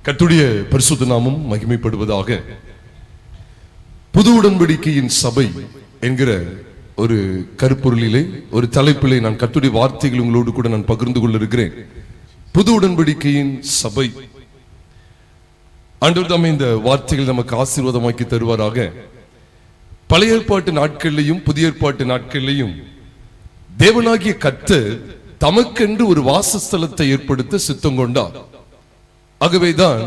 கர்த்தருடைய பரிசுத்த நாமம் மகிமைப்படுவதாக. புது உடன்படிக்கையின் சபை என்கிற ஒரு கருப்பொருளிலே ஒரு தலைப்பிலே நான் கர்த்தருடைய வார்த்தைகள் உங்களோடு கூட நான் பகிர்ந்து கொள்ள இருக்கிறேன். புது உடன்படிக்கையின் சபை. ஆண்டவர் தாமே இந்த வார்த்தைகள் நமக்கு ஆசீர்வாதமாக்கி தருவாராக. பழைய ஏற்பாட்டு நாட்களிலையும் புதிய ஏற்பாட்டு நாட்களிலையும் தேவனாகிய கர்த்தர் தமக்கென்று ஒரு வாசஸ்தலத்தை ஏற்படுத்த சித்தம் கொண்டார். ஆகவேதான்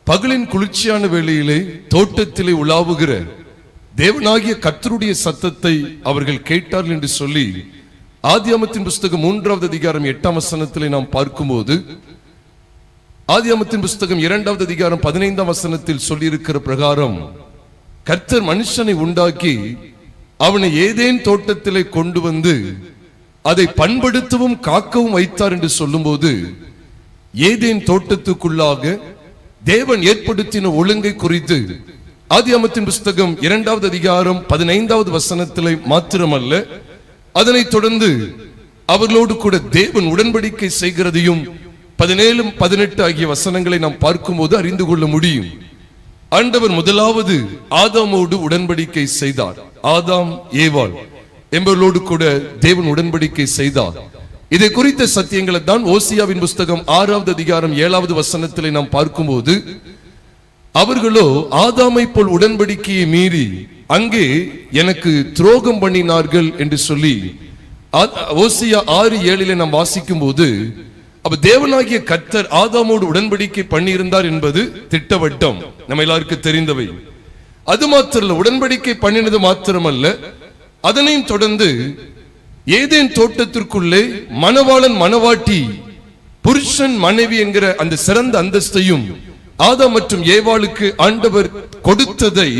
பகலின் குளிர்ச்சியான வேளையிலே தோட்டத்திலே உலாவுகிற தேவனாகிய கர்த்தருடைய சத்தத்தை அவர்கள் கேட்டார்கள் என்று சொல்லி ஆதியாமத்தின் புஸ்தகம் 3வது அதிகாரம் 8ஆம் வசனத்திலே நாம் பார்க்கும்போது, ஆதியாமத்தின் புஸ்தகம் 2வது அதிகாரம் 15ஆம் வசனத்தில் சொல்லியிருக்கிற பிரகாரம் கர்த்தர் மனுஷனை உண்டாக்கி அவனை ஏதேன் தோட்டத்திலே கொண்டு வந்து அதை பண்படுத்தவும் காக்கவும் வைத்தார் என்று சொல்லும்போது, ஏதேன் தோட்டத்துக்குள்ளாக தேவன் ஏற்படுத்தின ஒழுங்கை குறித்து ஆதியாமத்தின் புஸ்தகம் 2வது அதிகாரம் 15வது வசனத்திலே மாத்திரமல்ல, அதனைத் தொடர்ந்து அவர்களோடு கூட தேவன் உடன்படிக்கை செய்கிறதையும் 17, 18 ஆகிய வசனங்களை நாம் பார்க்கும்போது அறிந்து கொள்ள முடியும். ஆண்டவர் முதலாவது ஆதாமோடு உடன்படிக்கை செய்தார். ஆதாம் ஏவாள் என்பவர்களோடு கூட தேவன் உடன்படிக்கை செய்தார். இதை குறித்த சத்தியங்களை தான் ஓசியாவின் புஸ்தகம் 6வது அதிகாரம் 7வது வசனத்திலே நாம் பார்க்கும்போது, அவர்களோ ஆதாமை போல் உடன்படிக்கையை மீறி அங்கே எனக்கு துரோகம் பண்ணினார்கள் என்று சொல்லி ஓசியா 6:7 நாம் வாசிக்கும் போது, அப்ப தேவனாகிய கர்த்தர் ஆதாமோடு உடன்படிக்கை பண்ணியிருந்தார் என்பது திட்டவட்டம், நம்ம எல்லாருக்கும் தெரிந்தவை. அது மாத்திரமல்ல, உடன்படிக்கை பண்ணினது மாத்திரமல்ல, அதனையும் தொடர்ந்து ஏதேன் தோட்டத்திற்குள்ளே மணவாளன் மணவாட்டி புருஷன் மனைவி என்கிற அந்த சிறந்த அந்தஸ்தையும் ஆதாம் மற்றும் ஏவாளுக்கு ஆண்டவர் கொடுத்ததை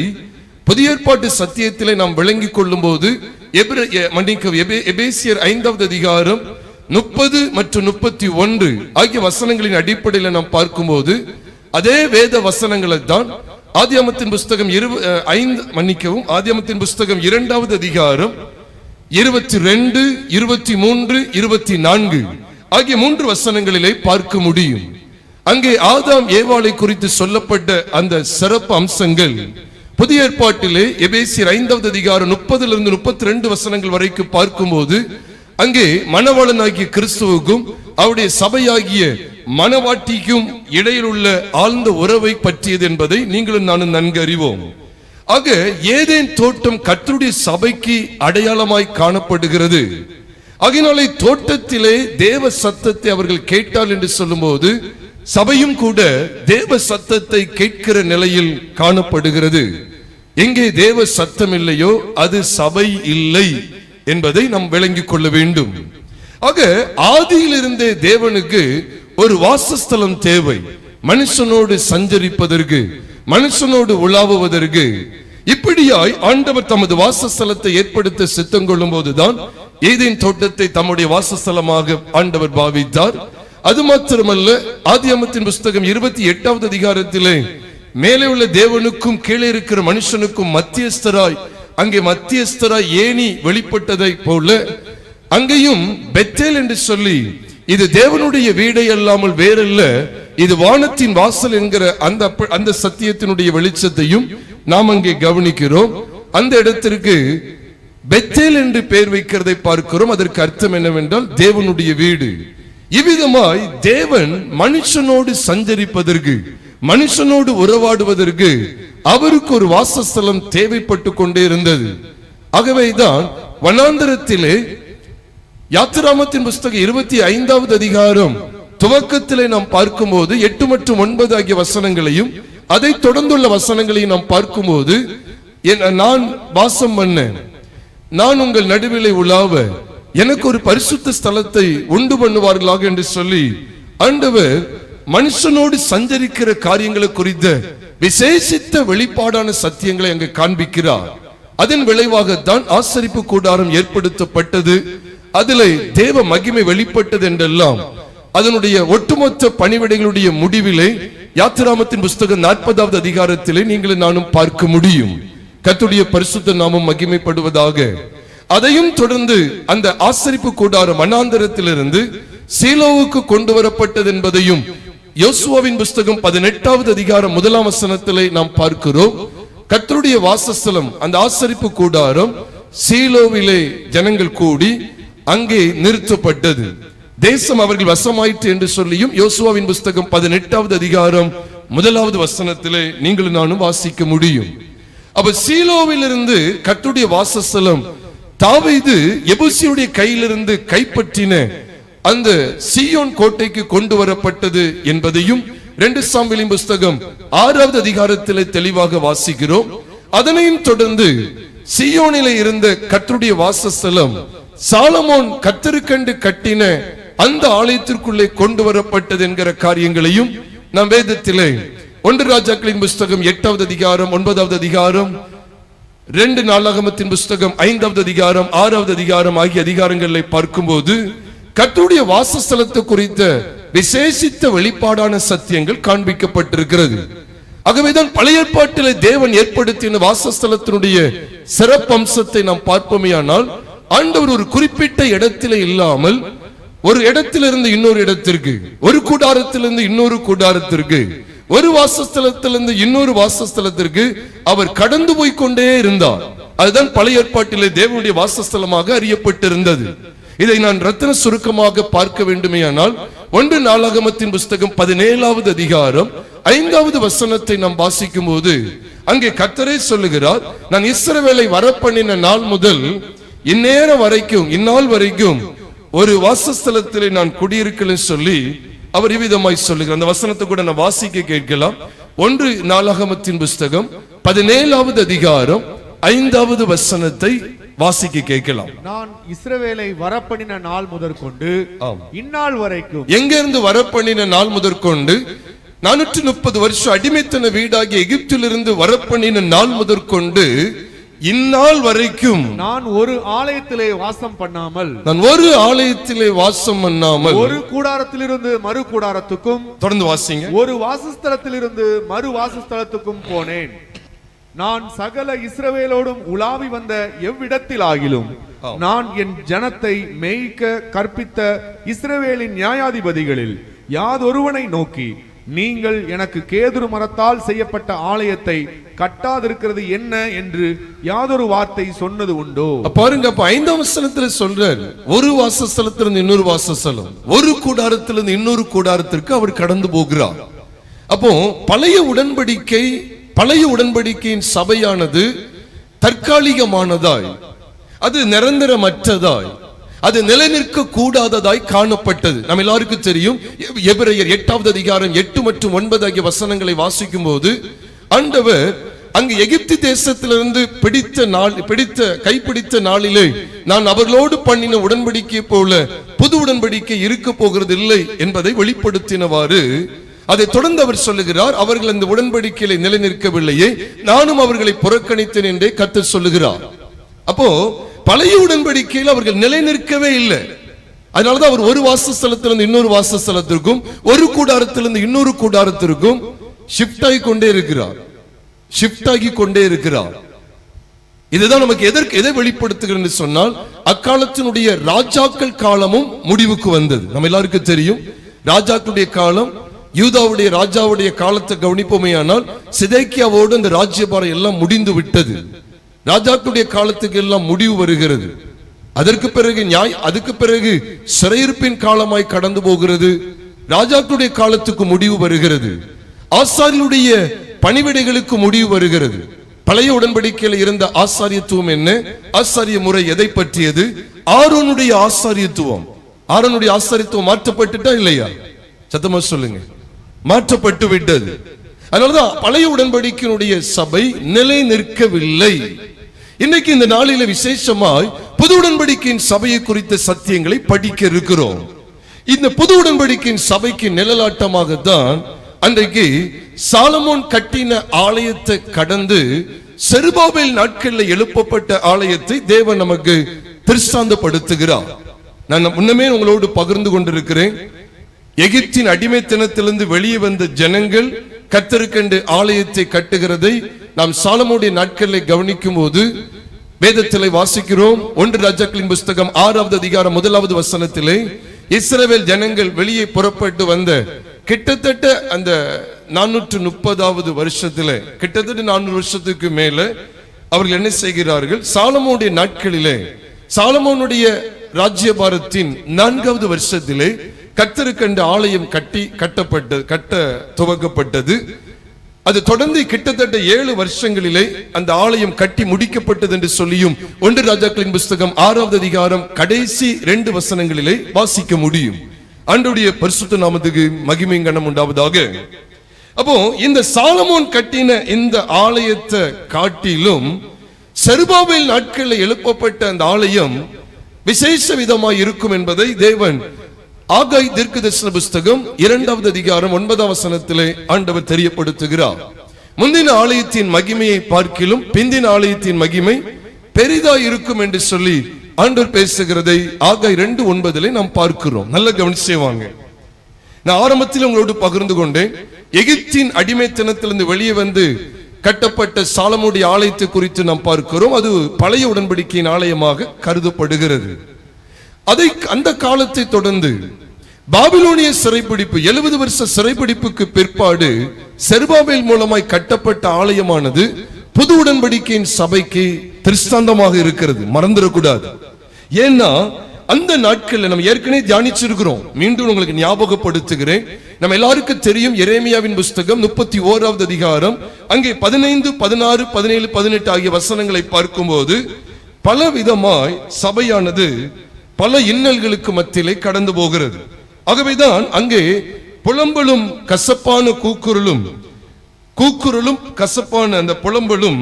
புதிய ஏற்பாட்டு சத்தியத்திலே நாம் விளங்கிக் கொள்ளும் போது, எபேசியர் 5வது அதிகாரம் 30 மற்றும் 31 ஆகிய வசனங்களின் அடிப்படையில் நாம் பார்க்கும்போது, அதே வேத வசனங்களை தான் ஆதியாமத்தின் புஸ்தகம் 2வது அதிகாரம் 22, 23, 24 ஆகிய 3 வசனங்களிலே பார்க்க முடியும். அங்கே ஆதாம் ஏவாளை குறித்து சொல்லப்பட்ட அந்த சிறப்பு அம்சங்கள் புதிய ஏற்பாட்டிலே எபேசியர் 5வது அதிகாரம் 30 32 வசனங்கள் வரைக்கும் பார்க்கும்போது, அங்கே மணவாளனாகிய கிறிஸ்துவுக்கும் அவருடைய சபையாகிய மணவாட்டிக்கும் இடையில் உள்ள ஆழ்ந்த உறவை பற்றியது என்பதை நீங்களும் நானும் நன்கு அறிவோம். ஆக ஏதேன் தோட்டம் கர்த்தருடைய சபைக்கு அடையாளமாய் காணப்படுகிறது. ஆகையினாலே தோட்டத்திலே தேவ சத்தத்தை அவர்கள் கேட்டால் என்று சொல்லும்போது, சபையும் கூட தேவ சத்தத்தை கேட்கிற நிலையில் காணப்படுகிறது. எங்கே தேவ சத்தம் இல்லையோ அது சபை இல்லை என்பதை நாம் விளங்கிக் கொள்ள வேண்டும். ஆக ஆதியிலிருந்தே தேவனுக்கு ஒரு வாசஸ்தலம் தேவை, மனுஷனோடு சஞ்சரிப்பதற்கு, மனுஷனோடு உலாவுவதற்கு. இப்படியாய் ஆண்டவர் தமது வாசஸ்தலத்தை ஏற்படுத்த சித்தம் கொள்ளும் போதுதான் ஏதேன் தோட்டத்தை தம்முடைய வாசஸ்தலமாக ஆண்டவர் பாவித்தார். அது மாத்திரமல்ல, ஆதியாமத்தின் புஸ்தகம் 28வது அதிகாரத்திலே மேலே உள்ள தேவனுக்கும் கீழே இருக்கிற மனுஷனுக்கும் மத்தியஸ்தராய், அங்கே மத்தியஸ்தராய் ஏணி வெளிப்பட்டதை போல அங்கேயும் பெத்தேல் என்று சொல்லி, இது தேவனுடைய வீடை அல்லாமல் வேறல்ல, இது வானத்தின் வாசல் என்கிற அந்த சத்தியத்தினுடைய வெளிச்சத்தையும் நாம் அங்கே கவனிக்கிறோம். அந்த இடத்திற்கு பெத்தேல் என்று பெயர் வைக்கிறதை பார்க்கிறோம். அதற்கு அர்த்தம் என்னவென்றால் தேவனுடைய வீடு. இவ்விதமாய் தேவன் மனுஷனோடு சஞ்சரிப்பதற்கு, மனுஷனோடு உறவாடுவதற்கு அவருக்கு ஒரு வாசஸ்தலம் தேவைப்பட்டு கொண்டே இருந்தது. ஆகவேதான் வனாந்தரத்திலே யாத்திராமத்தின் புஸ்தகம் 25வது அதிகாரம் துவக்கத்திலே நாம் பார்க்கும்போது 8 மற்றும் 9 ஆகிய வசனங்களையும் அதை தொடர்ந்துள்ள வசனங்களையும் நாம் பார்க்கும்போது, நான் வாசம் பண்ண, நான் உங்கள் நடுவிலே உலாவ, எனக்கு ஒரு பரிசுத்த ஸ்தலத்தை உண்டு பண்ணுவார்களாக என்று சொல்லி ஆண்டவர் மனுஷனோடு சஞ்சரிக்கிற காரியங்களை குறித்த விசேஷித்த வெளிப்பாடான சத்தியங்களை அங்கு காண்பிக்கிறார். அதன் விளைவாகத்தான் ஆசரிப்பு கூடாரம் ஏற்படுத்தப்பட்டது. அதிலே தேவ மகிமை வெளிப்பட்டது என்றெல்லாம் அதனுடைய ஒட்டுமொத்த பணிவிடைகளுடைய முடிவிலே யாத்திராமத்தின் புஸ்தகம் 40வது அதிகாரத்திலே நீங்களும் நானும் பார்க்க முடியும். கர்த்தருடைய பரிசுத்த நாமம் மகிமைப்படுவதாக. அதையும் தொடர்ந்து அந்த ஆசரிப்பு கூடாரம் வனாந்தரத்திலிருந்து சீலோவுக்கு கொண்டு வரப்பட்டது என்பதையும் யோசுவாவின் புஸ்தகம் 18வது அதிகாரம் 1ஆம் வசனத்திலே நாம் பார்க்கிறோம். கர்த்தருடைய வாசஸ்தலம், அந்த ஆசரிப்பு கூடாரம் சீலோவிலே ஜனங்கள் கூடி அங்கே நிறுத்தப்பட்டது. தேசம் அவர்கள் வசமாயிற்று என்று சொல்லியும் யோசுவாவின் புஸ்தகம் 18வது அதிகாரம் 1வது வசனத்திலே நீங்களும் நானும் வாசிக்க முடியும். அப்ப சீலோவிலிருந்து கர்த்தருடைய வாசஸ்தலம் தாவீது எபூசியுடைய கையிலிருந்து கைப்பற்றின அந்த சீயோன் கோட்டைக்கு கொண்டு வரப்பட்டது என்பதையும் 2 சாமுவேலின் புஸ்தகம் 6வது அதிகாரத்திலே தெளிவாக வாசிக்கிறோம். அதனையும் தொடர்ந்து சீயோனிலே இருந்த கர்த்தருடைய வாசஸ்தலம் சாலமோன் கர்த்தருக்கென்று கட்டின அந்த ஆலயத்திற்குள்ளே கொண்டு வரப்பட்டது என்கிற காரியங்களையும் நாம் வேதத்திலே 1 ராஜாக்களின் புஸ்தகம் 8வது அதிகாரம் 9வது அதிகாரம் 2 நாளாகமத்தின் புஸ்தகம் 5வது அதிகாரம் 6வது அதிகாரம் ஆகிய அதிகாரங்களை பார்க்கும்போது கர்த்தருடைய வாசஸ்தலத்தை குறித்த விசேஷித்த வெளிப்பாடான சத்தியங்கள் காண்பிக்கப்பட்டிருக்கிறது. ஆகவேதான் பழைய ஏற்பாட்டிலே தேவன் ஏற்படுத்தின வாசஸ்தலத்தினுடைய சிறப்பம்சத்தை நாம் பார்ப்போமேயானால், ஆண்டவர் ஒரு குறிப்பிட்ட இடத்திலே இல்லாமல் ஒரு இடத்திலிருந்து இன்னொரு இடத்திற்கு, ஒரு கூடாரத்திலிருந்து இன்னொரு கூடாரத்திற்கு, ஒரு வாசஸ்தலத்திலிருந்து இன்னொரு வாசஸ்தலத்திற்கு அவர் கடந்து போய் கொண்டே இருந்தார். அதுதான் பழைய ஏற்பாட்டிலே தேவனுடைய வாசஸ்தலமாக அறியப்பட்டிருந்தது. இதை நான் ரத்தின சுருக்கமாக பார்க்க வேண்டுமேயானால் 1 நாளாகமத்தின் புஸ்தகம் 17வது அதிகாரம் 5வது வசனத்தை நாம் வாசிக்கும் போது அங்கே கர்த்தரே சொல்லுகிறார், நான் இஸ்ரவேலை வரப்பண்ணின நாள் முதல் இந்நேரம் வரைக்கும், இந்நாள் வரைக்கும் ஒரு வாசஸ்தலத்திலே நான் குடியிருக்கேன் சொல்லி அவர் இவ்விதமாய் சொல்லுகிறார். அந்த வசனத்தை கூட நான் வாசிக்க கேட்கலாம். 1 நாளாகமத்தின் புஸ்தகம் 17வது அதிகாரம் 5வது வசனத்தை வாசிக்க கேட்கலாம். நான் இஸ்ரவேலை வரப்பண்ணின நாள் முதற்கொண்டு இந்நாள் வரைக்கும், எங்க இருந்து வரப்பண்ணின நாள் முதற்கொண்டு 430 வருஷம் அடிமைத்தன வீடாகிய எகிப்திலிருந்து வரப்பண்ணின நாள் முதற்கொண்டு இந்நாள் வரைக்கும் நான் ஒரு ஆலயத்திலே வாசம் பண்ணாமல், ஒரு கூடாரத்திலிருந்து மறு கூடாரத்துக்கும், தொடர்ந்து வாசிங்க, ஒரு வாசஸ்தலத்திலிருந்து மறு வாசஸ்தலத்துக்கும் போனேன். நான் சகல இஸ்ரவேலோடும் உலாவி வந்த எவ்விடத்தில் ஆகிலும் நான் என் ஜனத்தை மேய்க்க கற்பித்த இஸ்ரவேலின் நியாயாதிபதிகளில் யாதொருவனை நோக்கி, நீங்கள் எனக்கு கேதுரு மரத்தால் செய்யப்பட்ட ஆலயத்தை கட்டாதிருக்கிறது என்ன என்று யாதொரு வார்த்தை சொன்னது உண்டோ? பாருங்க, அப்ப 5ஆம் வசனத்துல சொல்றார், ஒரு வாசஸ்தலத்திலிருந்து இன்னொரு வாசஸ்தலம், ஒரு கூடாரத்திலிருந்து இன்னொரு கூடாரத்திற்கு அவர் கடந்து போகிறார். அப்போ பழைய உடன்படிக்கையின் சபையானது தற்காலிகமானதாய், அது நிரந்தரமற்றதாய், அது நிலைநிற்க கூடாததாய் காணப்பட்டது. நம்ம எல்லாருக்கும் தெரியும். எபிரேயர் 8வது அதிகாரம் 8 மற்றும் 9 ஆகிய வசனங்களை வாசிக்கும் போது ஆண்டவர் அங்கு எகிப்து தேசத்திலிருந்து கைப்பிடித்த நாளிலே நான் அவர்களோடு பண்ணின உடன்படிக்கை போல புது உடன்படிக்கை இருக்க போகிறது இல்லை என்பதை வெளிப்படுத்தினவாறு அதை தொடர்ந்து அவர் சொல்லுகிறார், அவர்கள் அந்த உடன்படிக்கையிலே நிலைநிற்கவில்லையே, நானும் அவர்களை புறக்கணித்தேன் என்றே கர்த்தர் சொல்லுகிறார். அப்போ பழைய உடன்படிக்கையில் அவர்கள் நிலைநிற்கவே இல்லை. அதனாலதான் அவர் ஒரு வாசஸ்தலத்திலிருந்து இன்னொரு வாசஸ்தலத்திற்கும், ஒரு கூடாரத்திலிருந்து இன்னொரு கூடாரத்திற்கும் ஷிஃப்ட் ஆகி கொண்டே இருக்கிறார். இதுதான் நமக்கு எதை வெளிப்படுத்துகிறது சொன்னால், அக்காலத்தினுடைய ராஜாக்கள் காலமும் முடிவுக்கு வந்தது. நம்ம எல்லாருக்கும் தெரியும், ராஜாக்களுடைய காலம், யூதாவுடைய ராஜாவுடைய காலத்தை கவனிப்போமேயானால் சிதேக்கியாவோடு அந்த ராஜ்யபாரம் எல்லாம் முடிந்து விட்டது. ராஜாக்களுடைய காலத்துக்கு எல்லாம் முடிவு வருகிறது. அதுக்கு பிறகு சிறையிருப்பின் காலமாய் கடந்து போகிறது. ராஜாக்களுடைய காலத்துக்கு முடிவு வருகிறது. ஆசாரியருடைய பணிவிடைகளுக்கு முடிவு வருகிறது. பழைய உடன்படிக்கையில் இருந்த ஆசாரியத்துவம் என்ன, ஆசாரிய முறை எதை பற்றியது? ஆரோனுடைய ஆசாரியத்துவம் மாற்றப்பட்டுட்டா இல்லையா? சத்தமா சொல்லுங்க, மாற்றப்பட்டு விட்டது. அதனாலதான் பழைய உடன்படிக்கையினுடைய சபை நிலை நிற்கவில்லை. இன்னைக்கு இந்த நாளில விசேஷமாய் புது உடன்படிக்கையின் சபையை குறித்த சத்தியங்களை படிக்க இருக்கிறோம். இந்த புது உடன்படிக்கையின் சபைக்கு நிழலாட்டமாகத்தான் அன்றைக்கு சாலமோன் கட்டின ஆலயத்தை கடந்து செருபாபேல் நாட்களில் எழுப்பப்பட்ட ஆலயத்தை தேவன் நமக்கு திருஷ்டாந்தப்படுத்துகிறார். நான் முன்னமே உங்களோடு பகிர்ந்து கொண்டிருக்கிறேன். எகிப்தின் அடிமைத்தனத்திலிருந்து வெளியே வந்த ஜனங்கள் கர்த்தருக்கென்று ஆலயத்தை கட்டுகிறதை நாம் சாலமோனுடைய நாட்களில் கவனிக்கும் போது வேதத்திலே வாசிக்கிறோம். 1 ராஜாக்களின் புஸ்தகம் 6வது அதிகாரம் 1வது வசனத்திலே இஸ்ரவேல் ஜனங்கள் வெளியே புறப்பட்டு வந்த கிட்டத்தட்ட அந்த 430வது வருஷத்துல, கிட்டத்தட்ட 400 வருஷத்துக்கு மேல அவர்கள் என்ன செய்கிறார்கள், சாலமோனுடைய நாட்களிலே, சாலமோனுடைய ராஜ்யபாரத்தின் 4வது வருஷத்திலே கர்த்தருக்கென்று ஆலயம் கட்ட துவக்கப்பட்டது. அது தொடர்ந்து கிட்டத்தட்ட 7 வருஷங்களிலே அந்த ஆலயம் கட்டி முடிக்கப்பட்டது என்று சொல்லியும் 1 ராஜாக்களின் புஸ்தகம் 6வது அதிகாரம் கடைசி 2 வசனங்களிலே வாசிக்க முடியும். ஆண்டவருடைய பரிசுத்த நாமத்துக்கு மகிமை கனம் உண்டாவதாக. அப்போ இந்த சாலமோன் கட்டின இந்த ஆலயத்தை காட்டிலும் செருபாபேல் நாட்களில் எழுப்பப்பட்ட அந்த ஆலயம் விசேஷ விதமாய் இருக்கும் என்பதை தேவன் ஆகாய் தீர்க்கதரிசன புஸ்தகம் 2வது அதிகாரம் 9வது வசனத்திலே ஆண்டவர் தெரியப்படுத்துகிறார். முந்தின ஆலயத்தின் மகிமையை பார்க்கிலும் பிந்தின ஆலயத்தின் மகிமை பெரிதாய் இருக்கும் என்று சொல்லி ஆண்டவர் பேசுகிறதை ஆகாய் 2:9 நாம் பார்க்கிறோம். நல்ல கவனிச்சே வாங்க. நான் ஆரம்பத்தில் உங்களோடு பகிர்ந்து கொண்டேன், எகிப்தின் அடிமைத்தனத்திலிருந்து வெளியே வந்து கட்டப்பட்ட சாலமோனுடைய ஆலயத்தை குறித்து நாம் பார்க்கிறோம். அது பழைய உடன்படிக்கையின் ஆலயமாக கருதப்படுகிறது. அதை அந்த காலத்தை தொடர்ந்து பாபிலோனிய சிறைப்பிடிப்பு 70 வருஷ சிறைப்பிடிப்புக்கு பிற்பாடு செருபாபேல் மூலமாய் கட்டப்பட்ட ஆலயமானது புது உடன்படிக்கையின் சபைக்கு திருஷ்டாந்தமாக இருக்கிறது. மறந்துடக்கூடாது. ஏன்னா அந்த நாட்களில் நம்ம ஏற்கனவே தியானிச்சிருக்கிறோம். மீண்டும் உங்களுக்கு ஞாபகப்படுத்துகிறேன். நம்ம எல்லாருக்கும் தெரியும், எரேமியாவின் புஸ்தகம் 31வது அதிகாரம் அங்கே 15, 16, 17, 18 ஆகிய வசனங்களை பார்க்கும்போது பல விதமாய் சபையானது பல இன்னல்களுக்கு மத்தியிலே கடந்து போகிறது. ஆகவேதான் அங்கே புலம்பலும் கசப்பான கூக்குரலும் கசப்பான அந்த புலம்பலும்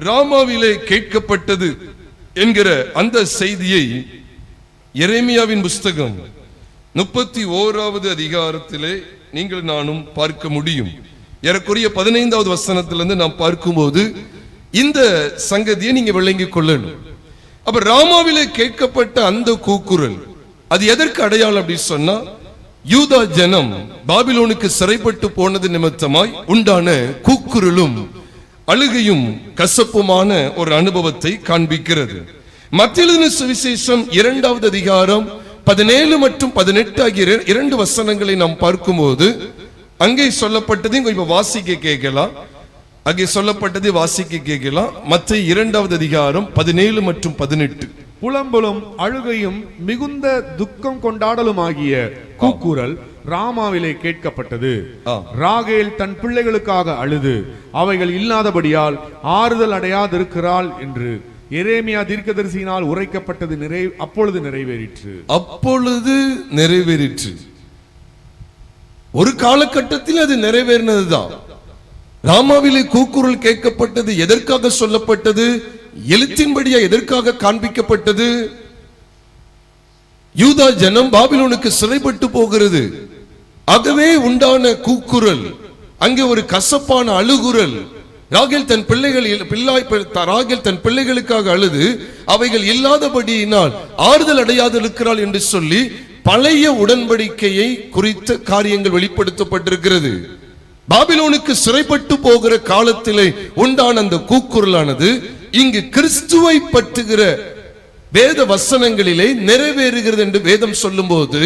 ராமாவிலே கேட்கப்பட்டது என்கிற அந்த செய்தியை எரேமியாவின் புஸ்தகம் 31வது அதிகாரத்திலே நீங்கள் நானும் பார்க்க முடியும். ஏறக்குறைய 15வது வசனத்திலிருந்து நாம் பார்க்கும்போது இந்த சங்கதியை நீங்க விளங்கிக் கொள்ளணும். அப்ப ராமாவிலே கேட்கப்பட்ட அந்த கூக்குரல் அது எதற்கு அடையாளம் அப்படி சொன்னா, யூதா ஜனம் பாபிலோனுக்கு சிறைப்பட்டு போனது நிமித்தமாய் உண்டான கூக்குரலும் அழுகையும் கசப்புமான ஒரு அனுபவத்தை காண்பிக்கிறது. மத்தேயு சுவிசேஷம் 2வது அதிகாரம் 17 மற்றும் 18 ஆகிய 2 வசனங்களை நாம் பார்க்கும்போது அங்கே சொல்லப்பட்டது இப்ப வாசிக்க கேட்கலாம். அங்கே சொல்லப்பட்டதை வாசிக்க கேட்கலாம். மத்தேயு 2வது அதிகாரம் 17 மற்றும் 18. புலம்பலும் அழுகையும் மிகுந்த துக்கம் கொண்டாடலும் ஆகிய கூக்குரல் ராமாவிலே கேட்கப்பட்டது. ராகேல் தன் பிள்ளைகளுக்காக அழுது அவைகள் இல்லாதபடியால் ஆறுதல் அடையாதிருக்கிறாள் என்று எரேமியா தீர்க்கதரிசியினால் உரைக்கப்பட்டது அப்பொழுது நிறைவேறிற்று. ஒரு காலகட்டத்தில் அது நிறைவேறினதுதான். ராமாவிலே கூக்குரல் கேட்கப்பட்டது எதற்காக சொல்லப்பட்டது, எழுத்தின்படியா எதற்காக காண்பிக்கப்பட்டது? யூதா ஜனம் பாபிலோனுக்கு சிறைப்பட்டு போகிறது. ஆகவே உண்டான கூக்குரல், அங்கே ஒரு கசப்பான அழுகுரல். ராகேல் தன் பிள்ளைகளுக்காக அழுது அவைகள் இல்லாதபடியினால் ஆறுதல் அடையாதிருக்கிறாள் என்று சொல்லி பழைய உடன்படிக்கையை குறித்த காரியங்கள் வெளிப்படுத்தப்பட்டிருக்கிறது. பாபிலோனுக்கு சிறைப்பட்டு போகிற காலத்திலே உண்டான அந்த கூக்குரலானது இங்கு கிறிஸ்துவை பற்றுகிற வேத வசனங்களிலே நிறைவேறுகிறது என்று வேதம் சொல்லும் போது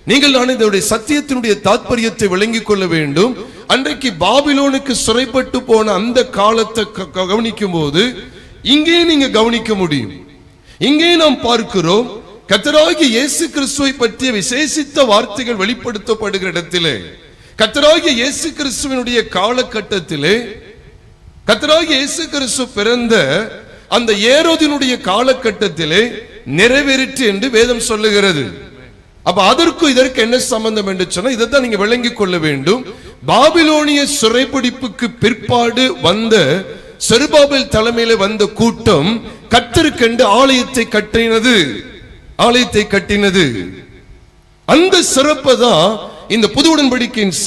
நீங்கள் நான் இதனுடைய சத்தியத்தினுடைய தாற்பயத்தை விளங்கிக் கொள்ள வேண்டும். அன்றைக்கு பாபிலோனுக்கு சிறைப்பட்டு போன அந்த காலத்தை கவனிக்கும் போது இங்கே நீங்க கவனிக்க முடியும். இங்கே நாம் பார்க்கிறோம், கர்த்தராகிய இயேசு கிறிஸ்துவை பற்றிய விசேஷித்த வார்த்தைகள் வெளிப்படுத்தப்படுகிற இடத்திலே, கர்த்தராகிய இயேசு கிறிஸ்துவினுடைய காலகட்டத்திலே, கர்த்தராகிய இயேசு கிறிஸ்து பிறந்த அந்த ஏரோதினுடைய காலகட்டத்திலே நிறைவேறிற்று என்று வேதம் சொல்லுகிறது. அப்ப அதற்கு இதற்கு என்ன சம்பந்தம் என்று சொன்னா, இதைத்தான் நீங்க விளங்கிக் கொள்ள வேண்டும். பாபிலோனிய சிறைப்பிடிப்புக்கு பிற்பாடு வந்த செருபாபேல் தலைமையில வந்த கூட்டம் கர்த்தருக்கென்று ஆலயத்தை கட்டினது. அந்த சிறப்பை தான் இந்த புது உடன்படிக்கையின்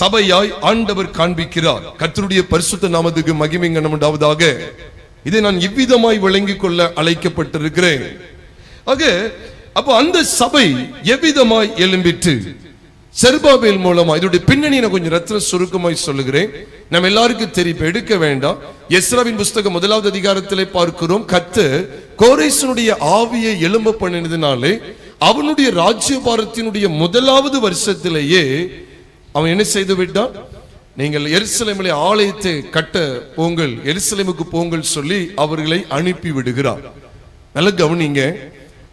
சபையாய் ஆண்டவர் காண்பிக்கிறார். கர்த்தருடைய பரிசுத்த நாமத்துக்கு மகிமை உண்டாவதாக. இதை நான் இவ்விதமாய் விளங்கிக் கொள்ள அழைக்கப்பட்டிருக்கிறேன். அப்போ அந்த சபை எவ்விதமாய் எழும்பிற்று? செருபாபேல் மூலமா. இதோட பின்னணி நான் கொஞ்சம் ரத்தின சுருக்கமாய் சொல்லுகிறேன், நம்ம எல்லாருக்கும் தெரியும், எடுக்க வேண்டாம். எஸ்ராவின் புஸ்தகம் 1வது அதிகாரத்திலே பார்க்கிறோம், கர்த்தர் கோரேசனுடைய ஆவியை எழும்ப பண்ணினதினாலே அவனுடைய ராஜ்யபாரத்தினுடைய முதலாவது வருஷத்திலேயே அவன் என்ன செய்து விட்டான்? நீங்கள் எருசலேமிலே ஆலயத்தை கட்ட போங்கள், எருசலேமுக்கு போங்கள் சொல்லி அவர்களை அனுப்பி விடுகிறார். நல்ல கவனிங்க,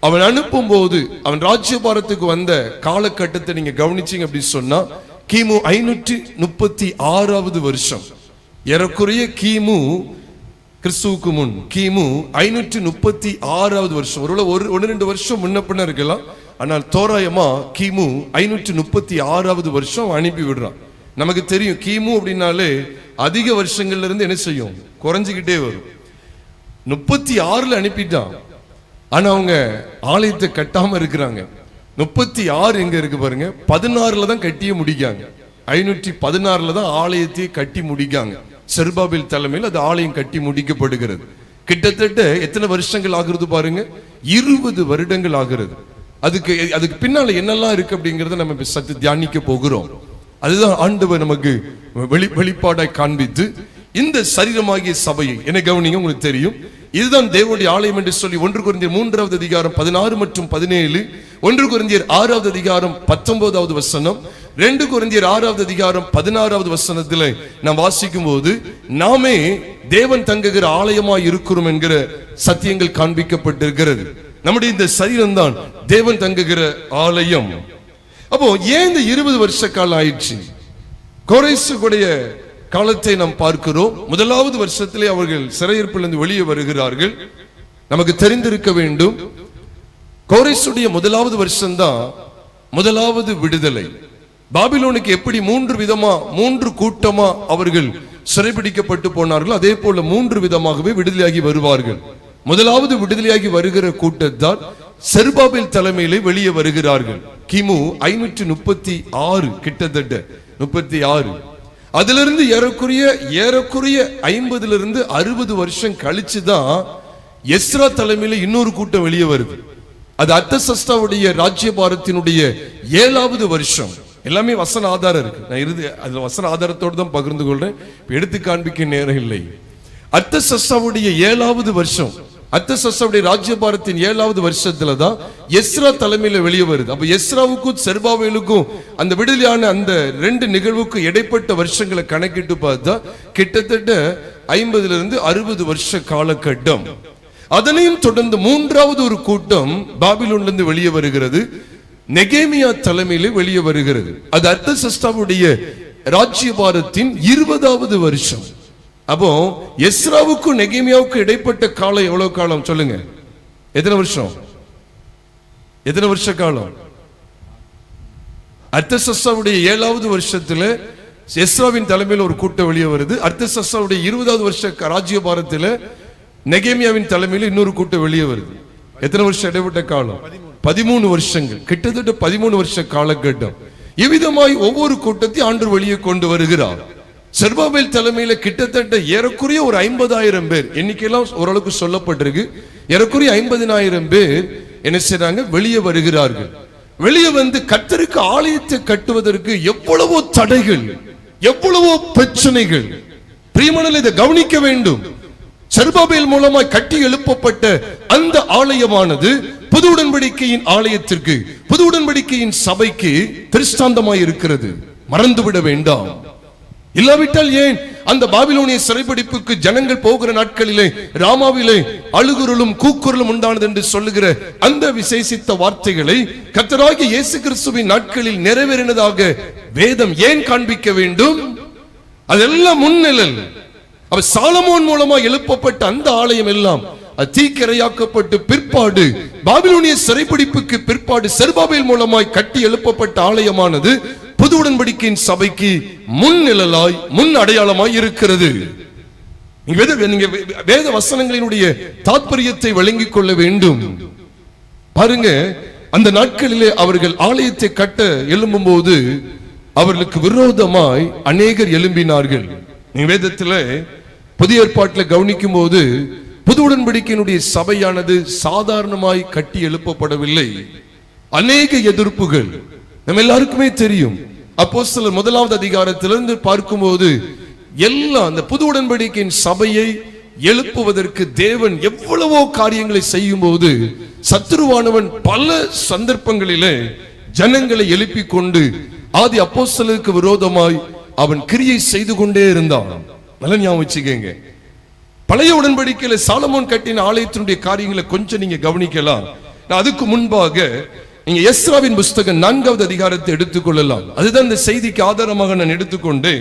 அவன் அனுப்பும் போது அவன் ராஜ்யபாரத்துக்கு வந்த காலகட்டத்தை நீங்க கவனிச்சீங்க அப்படி சொன்னா கிமு 536வது வருஷம், ஏறக்குறைய கிமு கிறிஸ்துவுக்கு முன் கிமு 536வது வருஷம். ஒருவேளை 1-2 வருஷம் முன்ன பின்ன இருக்கலாம், ஆனால் தோராயமா கிமு 536வது வருஷம் அனுப்பி விடுறான். நமக்கு தெரியும் கிமு அப்படின்னாலே அதிக வருஷங்கள்ல இருந்து என்ன செய்யும், குறைஞ்சுக்கிட்டே வரும். 36ல அனுப்பிட்டான், ஆனா அவங்க ஆலயத்தை கட்டாம இருக்கிறாங்க. 36 எங்க இருக்கு பாருங்க, 16ல தான் கட்டியே முடிக்காங்க. 516ல தான் ஆலயத்தையே கட்டி முடிக்காங்க. செருபாபேல் தலைமையில் அது ஆலயம் கட்டி முடிக்கப்படுகிறது. கிட்டத்தட்ட எத்தனை வருஷங்கள் ஆகுறது பாருங்க, 20 வருடங்கள் ஆகிறது. அதுக்கு பின்னால என்னெல்லாம் இருக்கு அப்படிங்கறத நம்ம சற்று தியானிக்க போகிறோம். அதுதான் ஆண்டவர் நமக்கு வெளிப்பாடாய் காண்பித்து இந்த சரீரமாகிய சபையை என்ன கவனிங்க, உங்களுக்கு தெரியும் இதுதான் தேவனுடைய ஆலயம் என்று சொல்லி 1 கொரிந்தியர் 3வது அதிகாரம் 16 மற்றும் 17, 1 கொரிந்தியர் 6வது அதிகாரம் 19வது வசனம், 2 கொரிந்தியர் 6வது அதிகாரம் 16வது வசனத்தில் நாம் வாசிக்கும் போது நாமே தேவன் தங்குகிற ஆலயமாய் இருக்கிறோம் என்கிற சத்தியங்கள் காண்பிக்கப்பட்டிருக்கிறது. நம்முடைய இந்த சரீரம் தான் தேவன் தங்குகிற ஆலயம். அப்போ ஏன் இந்த 20 வருஷ காலம் ஆயிடுச்சு? கோரேசுடைய காலத்தை நாம் பார்க்கிறோம். முதலாவது வருஷத்திலே அவர்கள் சிறையிருப்பிலிருந்து வெளியே வருகிறார்கள். நமக்கு தெரிந்திருக்க வேண்டும், கோரேசுடைய முதலாவது வருஷம்தான் முதலாவது விடுதலை. பாபிலோனுக்கு எப்படி 3 கூட்டமா அவர்கள் சிறைபிடிக்கப்பட்டு போனார்கள், அதே போல 3 விதமாகவே விடுதலையாகி வருவார்கள். முதலாவது விடுதலையாகி வருகிற கூட்டத்தால் செருபாபேல் தலைமையிலே வெளியே வருகிறார்கள். கிமு 536, கிட்டத்தட்ட 36. அதிலிருந்து ஏறக்குறைய 50லிருந்து 60 வருஷம் கழிச்சுதான் எஸ்ரா தலைமையில இன்னொரு கூட்டம் வெளியே வருது. அது அர்தசஷ்டாவுடைய ராஜ்யபாரத்தினுடைய 7வது வருஷம். எல்லாமே வசன ஆதாரம் இருக்கு, நான் அதுல வசன ஆதாரத்தோடு தான் பகிர்ந்து கொள்றேன், எடுத்து காண்பிக்க நேரம் இல்லை. அர்தசஷ்டாவுடைய 7வது வருஷம், அர்தசஷ்டாவுடைய ராஜ்யபாரத்தின் 7வது வருஷத்துல தான் எஸ்ரா தலைமையில வெளியே வருது. அப்ப எஸ்ராவுக்கும் செருபாபேலுக்கும் அந்த விடுதலையான அந்த 2 நிகழ்வுக்கும் இடைப்பட்ட வருஷங்களை கணக்கிட்டு பார்த்தா கிட்டத்தட்ட 50லிருந்து 60 வருஷ காலகட்டம். அதனையும் தொடர்ந்து 3வது ஒரு கூட்டம் பாபிலோனிலிருந்து வெளியே வருகிறது, நெகேமியா தலைமையிலே வெளியே வருகிறது. அது அர்தசஷ்டாவுடைய ராஜ்யபாரத்தின் 20வது வருஷம். அப்போ எஸ்ராவுக்கும் நெகேமியாவுக்கும் இடைப்பட்ட காலம் எவ்வளவு காலம் சொல்லுங்க? எத்தனை வருஷம்? எத்தனை வருஷ காலம்? அர்தசஷ்டாவுடைய 7வது வருஷத்துல எஸ்ராவின் தலைமையில் ஒரு கூட்டம் வெளியே வருது. அர்தசஷ்டாவுடைய 20வது வருஷ ராஜ்யபாரத்துல நெகேமியாவின் தலைமையில் இன்னொரு கூட்டம் வெளியே வருது. எத்தனை வருஷம் இடைப்பட்ட காலம்? 13 வருஷங்கள், கிட்டத்தட்ட 13 வருஷ காலகட்டம். இவ்விதமாய் ஒவ்வொரு கூட்டத்தையும் ஆண்டவர் வெளியே கொண்டு வருகிறார். செருபாபேல் தலைமையில கிட்டத்தட்ட ஏறக்குறைய ஒரு 50,000 பேர், எண்ணிக்கையெல்லாம் ஓரளவுக்கு சொல்லப்பட்டிருக்கு, ஏறக்குறைய 50,000 பேர் என்ன செய்றாங்க, வெளியே வருகிறார்கள். வெளியே வந்து கர்த்தருக்கு ஆலயத்தை கட்டுவதற்கு எவ்வளவோ தடைகள், எவ்வளவோ பிரச்சனைகள். பிரியமானவர்களே, இதை கவனிக்க வேண்டும். செருபாபேல் மூலமாய் கட்டி எழுப்பப்பட்ட அந்த ஆலயமானது புது உடன்படிக்கையின் ஆலயத்திற்கு, புது உடன்படிக்கையின் சபைக்கு திருஷ்டாந்தமாய் இருக்கிறது, மறந்துவிட வேண்டாம். இல்லாவிட்டால் ஏன் அந்த பாபிலோனிய சிறைபிடிப்புக்கு ஜனங்கள் போகிற நாட்களிலே ராமாவிலே அழுகுரலும் கூக்குரலும் உண்டானது என்று சொல்லுகிற அந்த விசேஷித்த வார்த்தைகளை கர்த்தராகிய இயேசு கிறிஸ்துவின் நாட்களில் நிறைவேறினதாக வேதம் ஏன் காண்பிக்க வேண்டும்? அதெல்லாம் முன்னிழல். அவர் சாலமோன் மூலமா எழுப்பப்பட்ட அந்த ஆலயம் எல்லாம் தீக்கிரையாக்கப்பட்டு பிற்பாடு பாபிலோனிய சிறைபிடிப்புக்கு பிற்பாடு செருபாபேல் மூலமாய் கட்டி எழுப்பப்பட்ட ஆலயமானது புது உடன்படிக்கையின் சபைக்கு முன்னிழலாய், முன் அடையாளமாய் இருக்கிறது. நீங்க வேத வசனங்களினுடைய தாத்பரியத்தை விளங்கிக் கொள்ள வேண்டும். பாருங்க, அந்த நாட்களிலே அவர்கள் ஆலயத்தை கட்ட எழும்பும் போது அவர்களுக்கு விரோதமாய் அநேகர் எழும்பினார்கள். நீங்க வேதத்துல புதிய ஏற்பாட்டில் கவனிக்கும் போது புது உடன்படிக்கையினுடைய சபையானது சாதாரணமாய் கட்டி எழுப்பப்படவில்லை. அநேக எதிர்ப்புகள் நம்ம எல்லாருக்குமே தெரியும். அப்போஸ்தலர் 1வது அதிகாரத்திலிருந்து பார்க்கும்போது எல்லாம் அந்த புது உடன்படிக்கையின் சபையை எழுப்புவதற்கு தேவன் எவ்வளவோ காரியங்களை செய்யும் போது சத்துருவானவன் பல சந்தர்ப்பங்களிலே ஜனங்களை எழுப்பிக் கொண்டு ஆதி அப்போஸ்தலருக்கு விரோதமாய் அவன் கிரியை செய்து கொண்டே இருந்தான். நல்ல ஞாபகம் வச்சுக்கங்க. பழைய உடன்படிக்கையில சாலமோன் கட்டின ஆலயத்தினுடைய காரியங்களை கொஞ்சம் நீங்க கவனிக்கலாம். அதுக்கு முன்பாக நீங்க எஸ்ராவின் புஸ்தகம் 4வது அதிகாரத்தை எடுத்துக்கொள்ளலாம். அதுதான் இந்த செய்திக்கு ஆதாரமாக நான் எடுத்துக்கொண்டு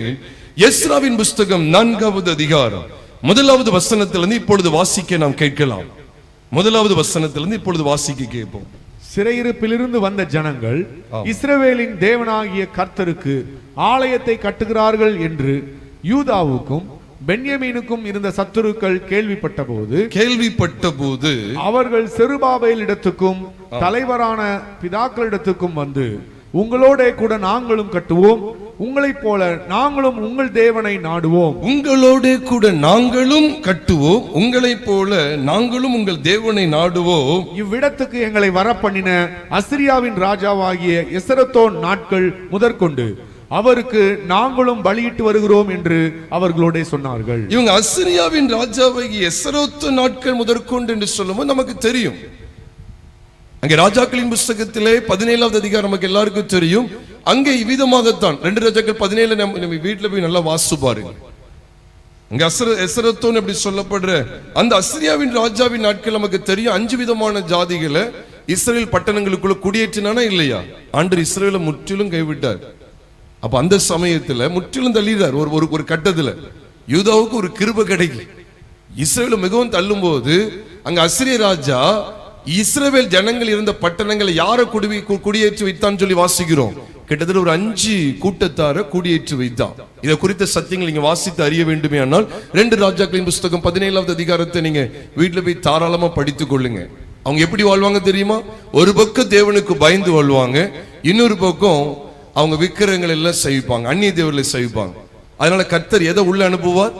எஸ்ராவின் புஸ்தகம் 4வது அதிகாரம் 1வது வசனத்திலிருந்து இப்பொழுது வாசிக்க நாம் கேட்கலாம். 1வது வசனத்திலிருந்து இப்பொழுது வாசிக்க கேட்போம். சிறையிருப்பிலிருந்து வந்த ஜனங்கள் இஸ்ரவேலின் தேவனாகிய கர்த்தருக்கு ஆலயத்தை கட்டுகிறார்கள் என்று யூதாவுக்கும் பென்யமீனுக்கும் இருந்த சத்துருக்கள் கேள்விப்பட்ட போது அவர்கள் செருபாபேலிடத்துக்கும் தலைவரான பிதாக்களிடத்துக்கும் வந்து, உங்களோட கூட நாங்களும் கட்டுவோம், உங்களைப் போல நாங்களும் உங்கள் தேவனை நாடுவோம். உங்களோட கூட நாங்களும் கட்டுவோம், உங்களைப் போல நாங்களும் உங்கள் தேவனை நாடுவோம். இவ்விடத்துக்கு எங்களை வரப்பண்ணின அசிரியாவின் ராஜாவாகிய எசரத்தோன் நாட்கள் முதற்கொண்டு அவருக்கு நாங்களும் பலியிட்டு வருகிறோம் என்று அவர்களோட சொன்னார்கள். இவங்க அசிரியாவின் ராஜாவாகிய எசரத்தோ நாட்கள் முதற்கொண்டு என்று சொல்லும்போது நமக்கு தெரியும், அங்கே ராஜாக்களின் புஸ்தகத்திலே 17வது அதிகாரம் நமக்கு எல்லாருக்கும் தெரியும். அங்கே இவ்விதமாகத்தான் 2 ராஜாக்கள் 17 நம்ம வீட்டுல போய் நல்லா வாசிச்சு பாருங்க. அங்க எசரத்தோன் எப்படி சொல்லப்படுற அந்த அசிரியாவின் ராஜாவின் நாட்கள் நமக்கு தெரியும். 5 விதமான ஜாதிகளை இஸ்ரேல் பட்டணங்களுக்குள்ள குடியேற்றினானா இல்லையா? ஆண்டவர் இஸ்ரேலை முற்றிலும் கைவிட்டார். அப்ப அந்த சமயத்துல முற்றிலும் தள்ளிடுறார். ஒரு கட்டத்துல யூதாவுக்கு ஒரு கிருபை கிடைக்கும். இஸ்ரேல் மிகவும் தள்ளும் போது அங்க அசிரிய ராஜா இஸ்ரவேல் ஜனங்கள் இருந்த பட்டணங்களை யாரை குடியேற்றி வைத்தான் சொல்லி வாசிக்கிறோம். கிட்டத்தட்ட ஒரு 5 கூட்டத்தார குடியேற்றி வைத்தான். இதை குறித்த சத்தியங்கள் நீங்க வாசித்து அறிய வேண்டுமே ஆனால் 2 ராஜாக்களின் புஸ்தகம் 17வது அதிகாரத்தை நீங்க வீட்டுல போய் தாராளமா படித்துக் கொள்ளுங்க. அவங்க எப்படி வாழ்வாங்க தெரியுமா? ஒரு பக்கம் தேவனுக்கு பயந்து வாழ்வாங்க, இன்னொரு பக்கம் அவங்க விக்கிரகங்கள் எல்லாம் செய்விப்பாங்க, அந்நிய தேவர்களை செய்விப்பாங்க. அதனால கர்த்தர் எதை உள்ள அனுப்புவார்?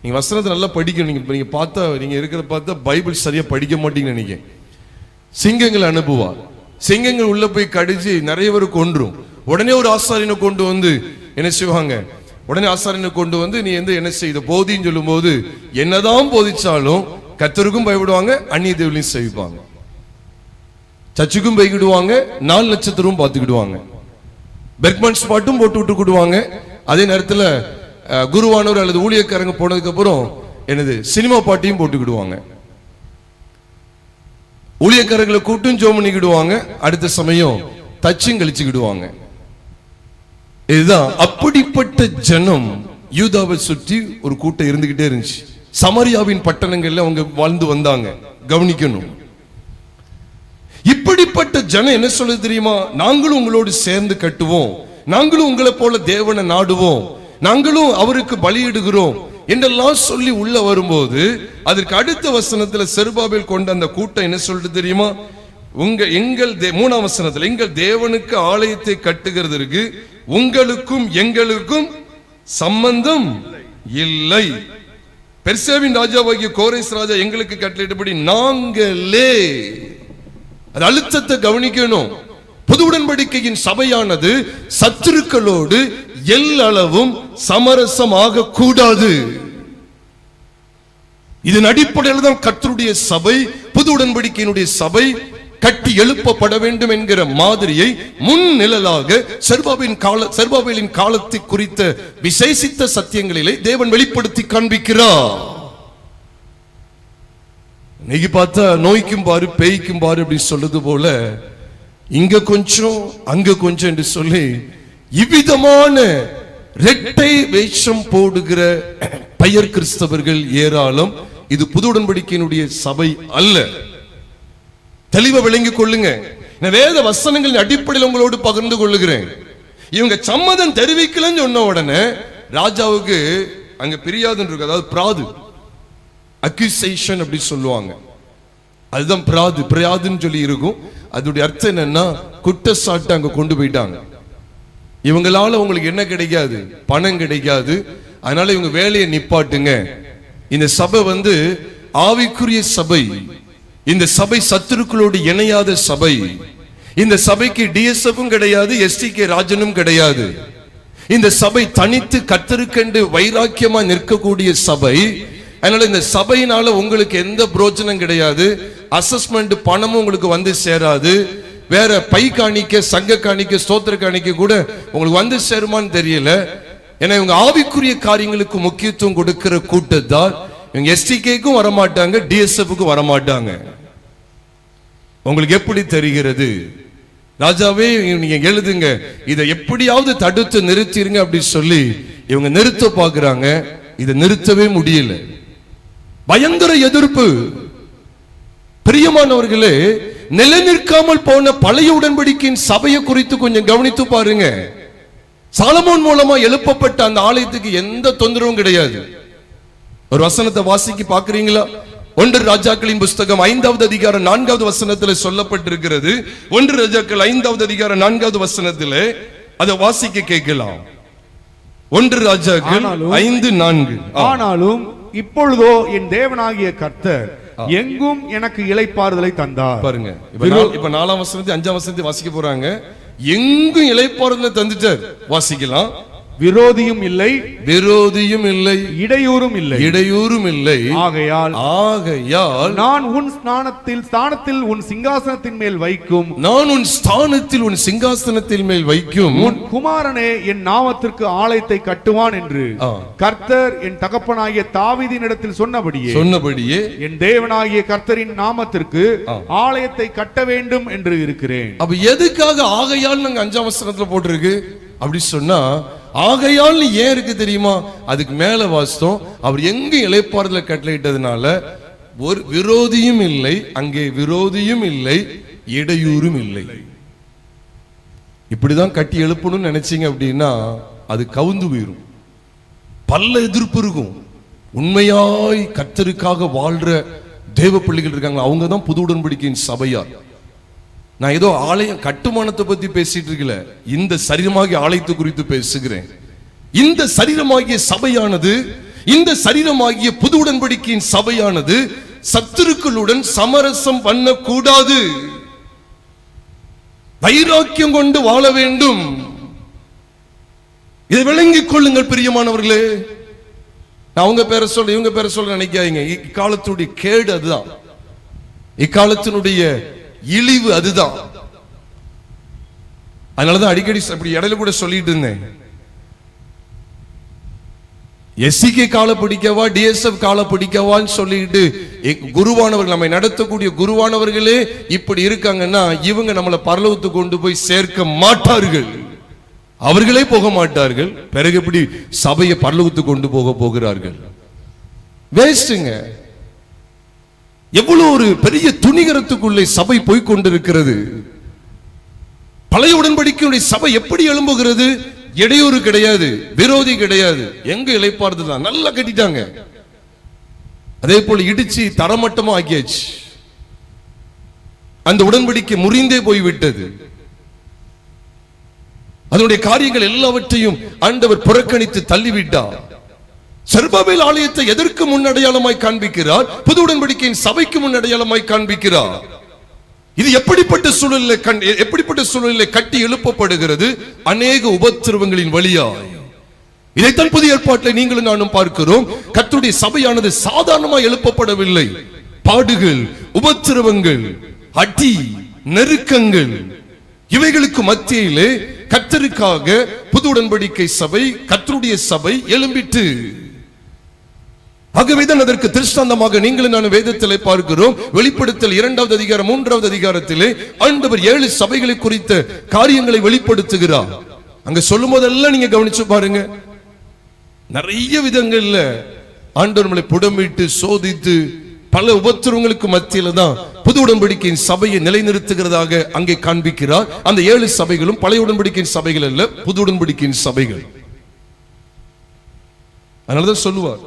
நீங்க வசனத்தை நல்லா படிக்கணும். நீங்க பார்த்தா நீங்க இருக்கிற பார்த்தா பைபிள் சரியா படிக்க மாட்டீங்கன்னு நினைக்கிறேன். சிங்கங்கள் அனுப்புவார். சிங்கங்கள் உள்ள போய் கடிச்சு நிறைய பேர் கொன்றும். உடனே ஒரு ஆசாரியனை கொண்டு வந்து என்ன செய்வாங்க? உடனே ஆசாரியனை கொண்டு வந்து நீ என்ன செய்த போதின்னு சொல்லும் போது என்னதான் போதிச்சாலும் கர்த்தருக்கும் பயப்படுவாங்க, அந்நிய தேவர்களையும் செய்விப்பாங்க, சர்ச்சுக்கும் போய்கிடுவாங்க, 4 நட்சத்திரமும் பார்த்துக்கிடுவாங்க, பெர்க்மன் ஸ்பாட்டும் போட்டு விட்டுக்கிடுவாங்க. அதே நேரத்தில் குருவானவர் அல்லது ஊழியக்காரங்க போனதுக்கு அப்புறம் சினிமா பாட்டியும் போட்டுக்கிடுவாங்க. ஊழியக்காரர்களை கூட்டும் ஜோம் பண்ணிக்கிடுவாங்க, அடுத்த சமயம் தச்சும் கழிச்சுக்கிடுவாங்க. இதுதான் அப்படிப்பட்ட ஜனம் யூதாவை சுற்றி ஒரு கூட்டம் இருந்துகிட்டே இருந்துச்சு. சமரியாவின் பட்டணங்கள்ல அவங்க வாழ்ந்து வந்தாங்க. கவனிக்கணும், இப்படிப்பட்ட ஜனம் என்ன சொல்லுது தெரியுமா? நாங்களும் உங்களோடு சேர்ந்து கட்டுவோம், நாங்களும் உங்களை போல தேவனை நாடுவோம், நாங்களும் அவருக்கு பலியிடுகிறோம் என்றெல்லாம் சொல்லி உள்ள வரும்போது அதற்கு அடுத்த வசனத்துல செருபாபேல் கொண்ட அந்த கூட்டம் என்ன சொல்லிட்டு தெரியுமா? எங்கள் 3ஆம் வசனத்துல எங்கள் தேவனுக்கு ஆலயத்தை கட்டுகிறதற்கு உங்களுக்கும் எங்களுக்கும் சம்பந்தம் இல்லை. பெர்சியாவின் ராஜாவாகிய கோரேஸ் ராஜா எங்களுக்கு கட்டளையிட்டபடி நாங்களே. அது அழுத்தத்தை கவனிக்கணும். புது உடன்படிக்கையின் சபையானது சத்துருக்களோடு எல்லளவும் சமரசமாக கூடாது. இதன் அடிப்படையில் தான் கர்த்தருடைய சபை, புது உடன்படிக்கையினுடைய சபை கட்டி எழுப்பப்பட வேண்டும் என்கிற மாதிரியை முன்னிழலாக செருபாபேலின் காலத்தை குறித்த விசேஷித்த சத்தியங்களிலே தேவன் வெளிப்படுத்தி காண்பிக்கிறார். இன்னைக்கு பார்த்தா நோய்க்கும் பாரு பேய்க்கும் பாரு அப்படின்னு சொல்றது போல இங்க கொஞ்சம் அங்க கொஞ்சம் என்று சொல்லி இவ்விதமான இரட்டை வேஷம் போடுகிற பெயர் கிறிஸ்தவர்கள் ஏராளம். இது புது உடன்படிக்கையினுடைய சபை அல்ல. தெளிவா விளங்கிக் கொள்ளுங்க. வேத வசனங்களின் அடிப்படையில் உங்களோடு பகிர்ந்து கொள்ளுகிறேன். இவங்க சம்மதம் தெரிவிக்கலன்னு சொன்ன உடனே ராஜாவுக்கு அங்க பிரியாதுன்னு இருக்கு, அதாவது பிராது அக்யூசேஷன் அப்படி சொல்லுவாங்க. அதுதான் பிராதுன்னு சொல்லி இருக்கும். அதோடைய அர்த்தம் என்னன்னா குற்றச்சாட்டு அங்க கொண்டு போயிட்டாங்க. இவங்களால உங்களுக்கு என்ன கிடைக்காது? பணம் கிடைக்காது. அதனால இவங்க வேலையை நிப்பாட்டுங்க. இந்த சபை ஆவிக்குரிய சபை. இந்த சபை சத்துருக்களோடு இணையாத சபை. இந்த சபைக்கு டிஎஸ்எஃப்பும் கிடையாது, எஸ்டிகே ராஜனும் கிடையாது. இந்த சபை தனித்து கர்த்தருக்கென்று வைராக்கியமா நிற்கக்கூடிய சபை. அதனால இந்த சபையினால உங்களுக்கு எந்த பிரோஜனம் கிடையாது. அசஸ்மெண்ட் பணமும் உங்களுக்கு வந்து சேராது. வேற பை காணிக்க, சங்க காணிக்க, ஸ்தோத்திர காணிக்க கூட உங்களுக்கு வந்து சேருமான்னு தெரியல. ஏன்னா இவங்க ஆவிக்குரிய காரியங்களுக்கு முக்கியத்துவம் கொடுக்கிற கூட்டத்தார். இவங்க எஸ்டிகேக்கும் வரமாட்டாங்க, டிஎஸ்எஃப்க்கும் வரமாட்டாங்க. உங்களுக்கு எப்படி தெரிகிறது? ராஜாவே நீங்க எழுதுங்க, இதை எப்படியாவது தடுத்து நிறுத்திருங்க அப்படி சொல்லி இவங்க நிறுத்த பாக்குறாங்க. இதை நிறுத்தவே முடியல. பயங்கர எதிர்ப்பு. பிரியமானவர்களே, நிலைநிற்காமல் போன பழைய உடன்படிக்கையின் சபையை குறித்து கொஞ்சம் கவனித்து பாருங்க. சாலமோன் மூலமா எழுப்பப்பட்ட அந்த ஆலயத்துக்கு எந்த தொந்தரவும் கிடையாது. ஒரு வசனத்தை வாசிக்க பாக்குறீங்களா? 1 ராஜாக்களின் புஸ்தகம் 5வது அதிகாரம் 4வது வசனத்தில் சொல்லப்பட்டிருக்கிறது. 1 ராஜாக்கள் 5வது அதிகாரம் 4வது வசனத்தில் அதை வாசிக்க கேட்கலாம். 1 ராஜாக்கள் 5:4. ஆனாலும் இப்பொழுதோ என் தேவனாகிய கர்த்தர் எங்கும் எனக்கு இளைப்பாறுதலை தந்தார். பாருங்க, இப்ப 4ஆம் வசனத்தை 5ஆம் வசனத்தை வாசிக்க போறாங்க. எங்கும் இளைப்பாறுதலை தந்துட்டார். வாசிக்கலாம். விரோதியும் இல்லை, விரோதியும் இல்லை, இடையூறும் இல்லை, இடையூறும் இல்லை. ஆகையால் நான் உன் ஸ்தானத்தில் உன் சிங்காசனத்தின் மேல் வைக்கும், நான் உன் ஸ்தானத்தில் உன் சிங்காசனத்தின் மேல் வைக்கும் உன் குமாரனே என் நாமத்திற்கு ஆலயத்தை கட்டுவான் என்று கர்த்தர் என் தகப்பனாகிய தாவீதினிடத்தில் சொன்னபடியே என் தேவனாகிய கர்த்தரின் நாமத்திற்கு ஆலயத்தை கட்ட வேண்டும் என்று இருக்கிறேன். அப்ப எதுக்காக ஆகையால் நாங்க 5ஆம் வசனத்துல போட்டிருக்கு அப்படி சொன்னா, ஆகையால் ஏன் இருக்கு தெரியுமா? அதுக்கு மேல வாஸ்தவம், அவர் எங்க இளைப்பாறுதல கட்டளையிட்டதுனால ஒரு விரோதியும் இல்லை, அங்கே விரோதியும் இல்லை, இடையூறும் இல்லை. இப்படிதான் கட்டி எழுப்பணும்னு நினைச்சீங்க அப்படின்னா அது கவுந்து போயிரும். பல்ல எதிர்ப்பு இருக்கும். உண்மையாய் கர்த்தருக்காக வாழ்ற தேவ பிள்ளைகள் இருக்காங்க, அவங்க தான் புது உடன்படிக்கையின் சபையார். நான் ஏதோ ஆலயம் கட்டுமானத்தை பத்தி பேசிட்டு இருக்கல, இந்த சரீரமாகிய ஆலயத்தை குறித்து பேசுகிறேன். இந்த சரீரமாகிய சபையானது, இந்த சரீரமாகிய புது உடன்படிக்கையின் சபையானது சத்துருக்களுடன் சமரசம் பண்ணக்கூடாது. வைராக்கியம் கொண்டு வாழ வேண்டும். இதை விளங்கிக் கொள்ளுங்கள் பிரியமானவர்களே. நான் அவங்க பேரை சொல்ல இவங்க பேரை சொல்ல நினைக்காதீங்க. இக்காலத்துடைய கேடு அதுதான், இக்காலத்தினுடைய இழிவு அதுதான். அதனாலதான் அடிக்கடி அப்படி இடையில கூட சொல்லிட்டு இருந்தேன், எஸ்சிகே கால பிடிக்கவா டிஎஸ்எஃப் கால பிடிக்கவான்னு சொல்லிட்டு குருவானவர்கள், நம்மை நடத்தக்கூடிய குருவானவர்களே இப்படி இருக்காங்கன்னா இவங்க நம்மளை பரலோகத்துக்கு கொண்டு போய் சேர்க்க மாட்டார்கள். அவர்களே போக மாட்டார்கள். பிறகு எப்படி சபையை பரலோகத்துக்கு கொண்டு போகிறார்கள்? வேஸ்டுங்க. எவ்வளவு ஒரு பெரிய துணிகரத்துக்குள்ளே சபை போய் கொண்டிருக்கிறது. பழைய உடன்படிக்கையுடைய சபை எப்படி எழும்புகிறது? இடையூறு கிடையாது, விரோதி கிடையாது, எங்க இளைப்பாறுதல் தான். நல்லா கட்டிட்டாங்க. அதே போல இடிச்சு தரமட்டமா ஆக்கியாச்சு. அந்த உடன்படிக்கை முறிந்தே போய்விட்டது. அதனுடைய காரியங்கள் எல்லாவற்றையும் ஆண்டவர் புறக்கணித்து தள்ளிவிட்டார். செருபாபேல் ஆலயத்தை எதற்கு முன்னடையாளமாய் காண்பிக்கிறார்? புது உடன்படிக்கையின் சபைக்கு முன்னடையாளமாய் காண்பிக்கிறார். இது எப்படிப்பட்ட சூழலில் கட்டி எழுப்பப்படுகிறது? அநேக உபத்திரவங்களின் வழியாய். இதைத்தான் புதிய ஏற்பாட்டில் நீங்களும் நானும் பார்க்கிறோம். கர்த்தருடைய சபையானது சாதாரணமாக எழுப்பப்படவில்லை. பாடுகள், உபத்திரவங்கள், அடி, நெருக்கங்கள், இவைகளுக்கு மத்தியிலே கர்த்தருக்காக புது உடன்படிக்கை சபை, கர்த்தருடைய சபை எழும்பிட்டு. ஆகவேதான் அதற்கு திருஷ்டாந்தமாக நீங்களும் நான் வேதத்திலே பார்க்கிறோம். வெளிப்படுத்தல் 2வது அதிகாரம் 3வது அதிகாரத்திலே ஆண்டவர் 7 சபைகளை குறித்த காரியங்களை வெளிப்படுத்துகிறார். அங்க சொல்லும் போதெல்லாம் நீங்க கவனிச்சு பாருங்க, நிறைய விதங்கள்ல ஆண்டவர் நம்மளை புடமிட்டு சோதித்து பல உபத்திரவங்களுக்கு மத்தியில தான் புது உடன்படிக்கையின் சபையை நிலைநிறுத்துகிறதாக அங்கே காண்பிக்கிறார். அந்த 7 சபைகளும் பழைய உடன்படிக்கையின் சபைகள் அல்ல, புது உடன்படிக்கையின் சபைகள். அதனாலதான் சொல்லுவார்,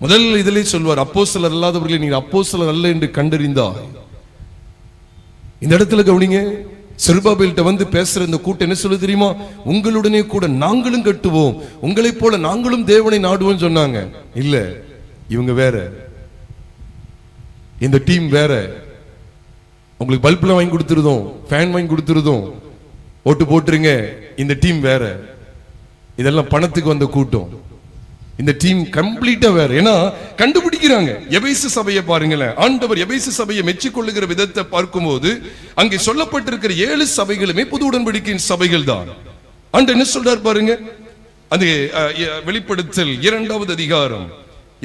முதல் இதிலே சொல்வார், அப்போஸ்தலர் அல்லாதவர்களை நீங்க அப்போஸ்தலர் அல்ல என்று கண்டறிந்தார். இந்த இடத்துல கவனிங்க, செருபாபேல்ட்ட வந்து பேசுற இந்த கூட்டம் என்ன சொல்லு தெரியுமா? உங்களுடனே கூட நாங்களும் கட்டுவோம், உங்களைப் போல நாங்களும் தேவனை நாடுவோம் சொன்னாங்க. இல்ல, இவங்க வேற, இந்த டீம் வேற. உங்களுக்கு பல்பெல்லாம் வாங்கி கொடுத்துருதோம், ஃபேன் வாங்கி கொடுத்துருதோம், ஓட்டு போட்டுருங்க, இந்த டீம் வேற. இதெல்லாம் பணத்துக்கு வந்த கூட்டம். இந்த டீம் கம்ப்ளீட்டா வேற. ஏன்னா கண்டுபிடிக்கிறாங்க. எபேசு சபையை பாருங்களேன். ஆண்டவர் எபேசு சபையை மெச்சிக்கொள்ளுகிற விதத்தை பார்க்கும்போது அங்கே சொல்லப்பட்டிருக்கிற 7 சபைகளுமே புது உடன்படிக்கையின் சபைகள் தான். ஆண்டவர் என்ன சொல்றார் பாருங்க. அந்த வெளிப்படுத்தல் 2வது அதிகாரம்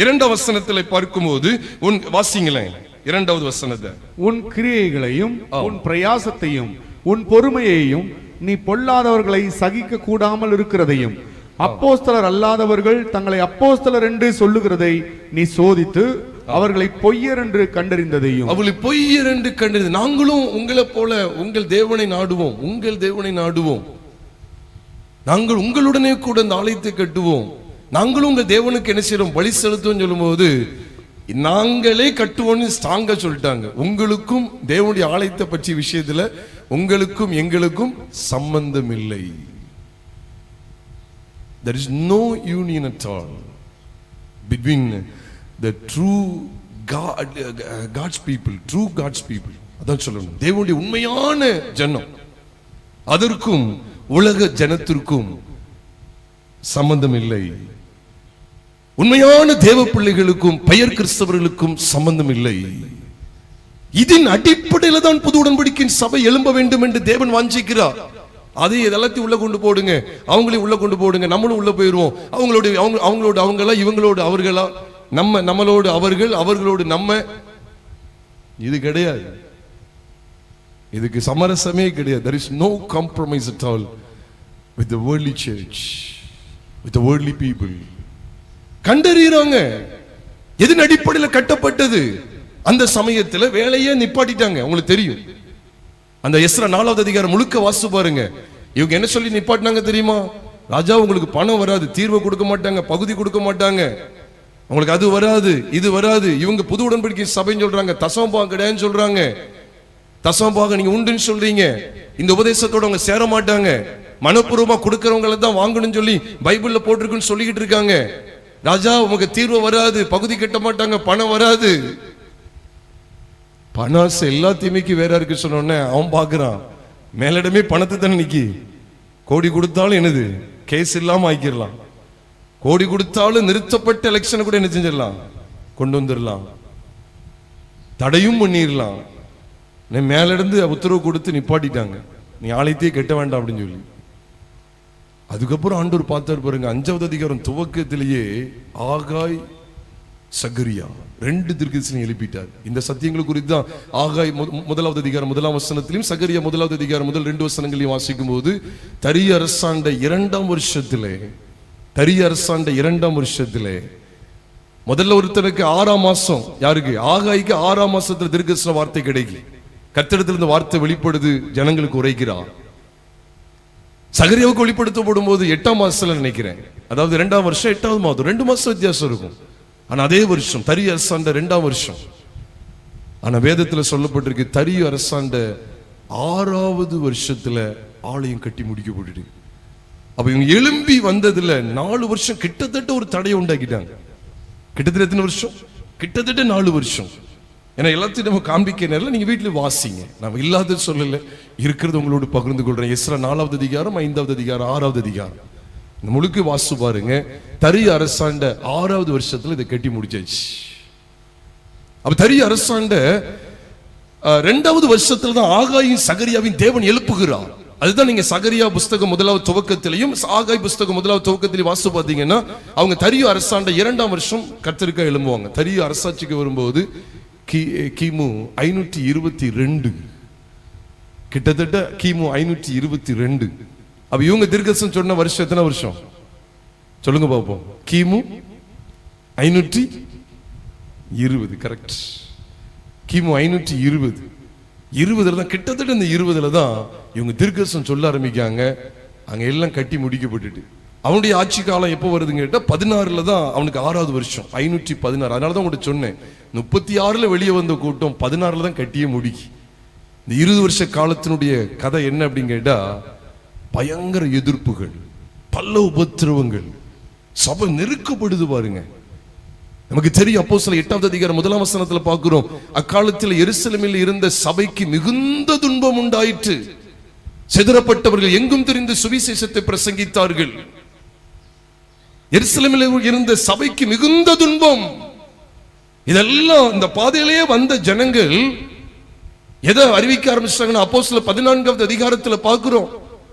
2வது வசனத்தில் பார்க்கும்போது வாசிங்களேன் 2வது வசனத்தை. உன் கிரியைகளையும் உன் பிரயாசத்தையும் உன் பொறுமையையும் நீ பொல்லாதவர்களை சகிக்க கூடாமல் இருக்கிறதையும் அப்போஸ்தலர் அல்லாதவர்கள் தங்களை அப்போஸ்தலர் என்று சொல்லுகிறதை நீ சோதித்து அவர்களை பொய்யர் என்று கண்டறிந்ததையும். அவர்களை பொய்யர் என்று கண்டறிந்து நாங்களும் உங்களை போல உங்கள் தேவனை நாடுவோம், உங்கள் தேவனை நாடுவோம், நாங்கள் உங்களுடனே கூட இந்த ஆலயத்தை கட்டுவோம், நாங்களும் உங்க தேவனுக்கு என்ன செய்யறோம் பலி செலுத்துவோம் சொல்லும் போது நாங்களே கட்டுவோம்னு ஸ்ட்ராங்கா சொல்லிட்டாங்க. உங்களுக்கும் தேவனுடைய ஆலயத்தை பற்றிய விஷயத்துல உங்களுக்கும் எங்களுக்கும் சம்பந்தம் இல்லை. There is no union at all between the true God's people, true God's people. அதான் சொல்லணும். தேவனுடைய உண்மையான ஜனம் அதற்கும் உலக ஜனத்திற்கும் சம்பந்தம் இல்லை. உண்மையான தேவ பிள்ளைகளுக்கும் பெயர் கிறிஸ்தவர்களுக்கும் சம்பந்தம் இல்லை. இதன் அடிப்படையில் தான் புது உடன்படிக்கையின் சபை எழும்ப வேண்டும் என்று தேவன் வாஞ்சிக்கிறார். அதை எல்லாத்தையும் உள்ள கொண்டு போடுங்க, அவங்களையும் உள்ள கொண்டு போடுங்க, நம்மளும் உள்ள போயிருவோம். அவங்களோடு அவங்களா, இவங்களோடு அவர்களா, நம்மளோடு அவர்கள், அவர்களோடு நம்ம. இது கிடையாது. இதுக்கு சமரசமே கிடையாது. There is no compromise at all with the worldly church, with the worldly people. கண்டறியறாங்க எதன் அடிப்படையில் கட்டப்பட்டது. அந்த சமயத்துல வேலையே நிப்பாட்டிட்டாங்க. உங்களுக்கு தெரியும். அந்த எஸ்ரா 4வது அதிகாரம் முழுக்க வாசிச்சு பாருங்க. இவங்க என்ன சொல்லி நிப்பாட்டினாங்க தெரியுமா? ராஜா உங்களுக்கு பணம் வராது, தீர்வு கொடுக்க மாட்டாங்க, பகுதி கொடுக்க மாட்டாங்க, உங்களுக்கு அது வராது, இது வராது. இவங்க புது உடன்படிக்கை சபைன்னு சொல்றாங்க, தசமபாகம் கிடையாதுன்னு சொல்றாங்க. தசமபாகம் நீங்க உண்டுன்னு சொல்றீங்க. இந்த உபதேசத்தோட அவங்க சேர மாட்டாங்க, மனப்பூர்வமா கொடுக்கறவங்களை தான் வாங்கணும்னு சொல்லி பைபிள்ல போட்டிருக்குன்னு சொல்லிக்கிட்டு இருக்காங்க. ராஜா உங்க தீர்வு வராது, பகுதி கட்ட மாட்டாங்க, பணம் வராது. பணாச எல்லாத்தையுமே வேற இருக்கு சொன்ன அவன் பாக்குறான். மேலிடமே பணத்தை தானே நிக்கி. கோடி கொடுத்தாலும் என்னது கேஸ் இல்லாம ஆக்கிடலாம். கோடி கொடுத்தாலும் நிறுத்தப்பட்ட எலெக்ஷனை கூட என்ன செஞ்சிடலாம், கொண்டு வந்துடலாம், தடையும் பண்ணிடலாம். மேலிருந்து உத்தரவு கொடுத்து நிப்பாட்டிட்டாங்க, நீ ஆலயத்தையே கட்ட வேண்டாம் அப்படின்னு சொல்லி. அதுக்கப்புறம் ஆண்டவர் பார்த்தார் பாருங்க. 5வது அதிகாரம் துவக்கத்திலேயே ஆகாய் சகரியா 2 தீர்க்கதரிசிகளை எழுப்பிட்டார். இந்த சத்தியங்கள் குறித்து தான் ஆகாய் 1வது அதிகாரம் 1ஆம் வசனத்திலும் சகரியா 1வது அதிகாரம் முதல் 2 வசனங்களையும் வாசிக்கும் போது தரிய அரசாண்ட 2ஆம் வருஷத்திலே, தரிய அரசாண்ட 2ஆம் வருஷத்திலே முதல்ல ஒருத்தனுக்கு 6ஆம் மாசம், யாருக்கு? ஆகாய்க்கு 6ஆம் மாசத்துல தீர்க்கதரிசன வார்த்தை கிடைக்கு. கர்த்தரிடத்துல இருந்து வார்த்தை வெளிப்படுது, ஜனங்களுக்கு உரைக்கிறார். சகரியாவுக்கு வெளிப்படுத்தப்படும் போது 8ஆம் மாசத்துல நினைக்கிறேன், அதாவது 2ஆம் வருஷம் 8வது மாதம், 2 மாசம் வித்தியாசம் இருக்கும். ஆனா அதே வருஷம் தரிய அரசாண்ட 2ஆம் வருஷம். ஆனா வேதத்துல சொல்லப்பட்டிருக்கு தரிய அரசாண்ட 6வது வருஷத்துல ஆலயம் கட்டி முடிக்கப்பட்டு. அப்ப இவங்க எழும்பி வந்ததுல 4 வருஷம் கிட்டத்தட்ட ஒரு தடையை உண்டாக்கிட்டாங்க. கிட்டத்தட்ட எத்தனை வருஷம்? கிட்டத்தட்ட 4 வருஷம். ஏன்னா எல்லாத்தையும் நம்ம காண்பிக்க நேரம் நீங்க வீட்டுல வாசிங்க, நம்ம இல்லாத சொல்லல, இருக்கிறது உங்களோடு பகிர்ந்து கொள்றேன். எஸ்ரா 4வது அதிகாரம் 5வது அதிகாரம் 6வது அதிகாரம் இந்த முழுக்க வாசு பாருங்க. தரிய அரசாண்ட 6வது வருஷத்துல இதை கட்டி முடிச்சாச்சு. அப்ப தரிய அரசாண்ட 2வது வருஷத்துல தான் ஆகாயின் சகரியாவின் தேவன் எழுப்புகிறார். அதுதான் நீங்க சகரியா புஸ்தகம் 1வது துவக்கத்திலையும் ஆகாய் புஸ்தகம் 1வது துவக்கத்திலையும் வாசு பார்த்தீங்கன்னா அவங்க தரிய அரசாண்ட 2ஆம் வருஷம் கர்த்தருக்கா எழும்புவாங்க. தரிய அரசாட்சிக்கு வரும்போது கிமு 522, கிட்டத்தட்ட கிமு 522. அப்ப இவங்க தீர்க்கதரிசனம் சொன்ன வருஷம் எத்தனை வருஷம் சொல்லுங்க பாப்போம்? கிமு 520. கரெக்ட். கிமு 520 தான், கிட்டத்தட்ட இந்த 20 தான் இவங்க தீர்க்கதரிசனம் சொல்ல ஆரம்பிக்காங்க. அங்க எல்லாம் கட்டி முடிக்கப்பட்டுட்டு அவனுடைய ஆட்சி காலம் எப்போ வருதுன்னு கேட்டா 16ல தான் அவனுக்கு 6வது வருஷம் 516. அதனாலதான் உங்கள்கிட்ட சொன்னேன் 36ல வெளியே வந்த கூட்டம் 16ல தான் கட்டியே முடிக்கி. இந்த 20 வருஷ காலத்தினுடைய கதை என்ன அப்படின்னு கேட்டா பயங்கர எதிர்ப்புகள், பல உபத்திரவங்கள், சபை நெருக்கப்படுது பாருங்க. நமக்கு தெரியும் அப்போஸ்தலர் 8வது அதிகாரம் 1ஆம் வசனத்துல பார்க்கிறோம், அக்காலத்தில் எருசலேமில் இருந்த சபைக்கு மிகுந்த துன்பம் உண்டாயிற்று, சிதறப்பட்டவர்கள் எங்கும் தெரிந்து சுவிசேஷத்தை பிரசங்கித்தார்கள். எருசலேமில் இருந்த சபைக்கு மிகுந்த துன்பம். இதெல்லாம் இந்த பாதையிலேயே வந்த ஜனங்கள் எதை அறிவிக்க ஆரம்பிச்சாங்கன்னா, அப்போஸ்தலர் 14வது அதிகாரத்துல பார்க்கிறோம்.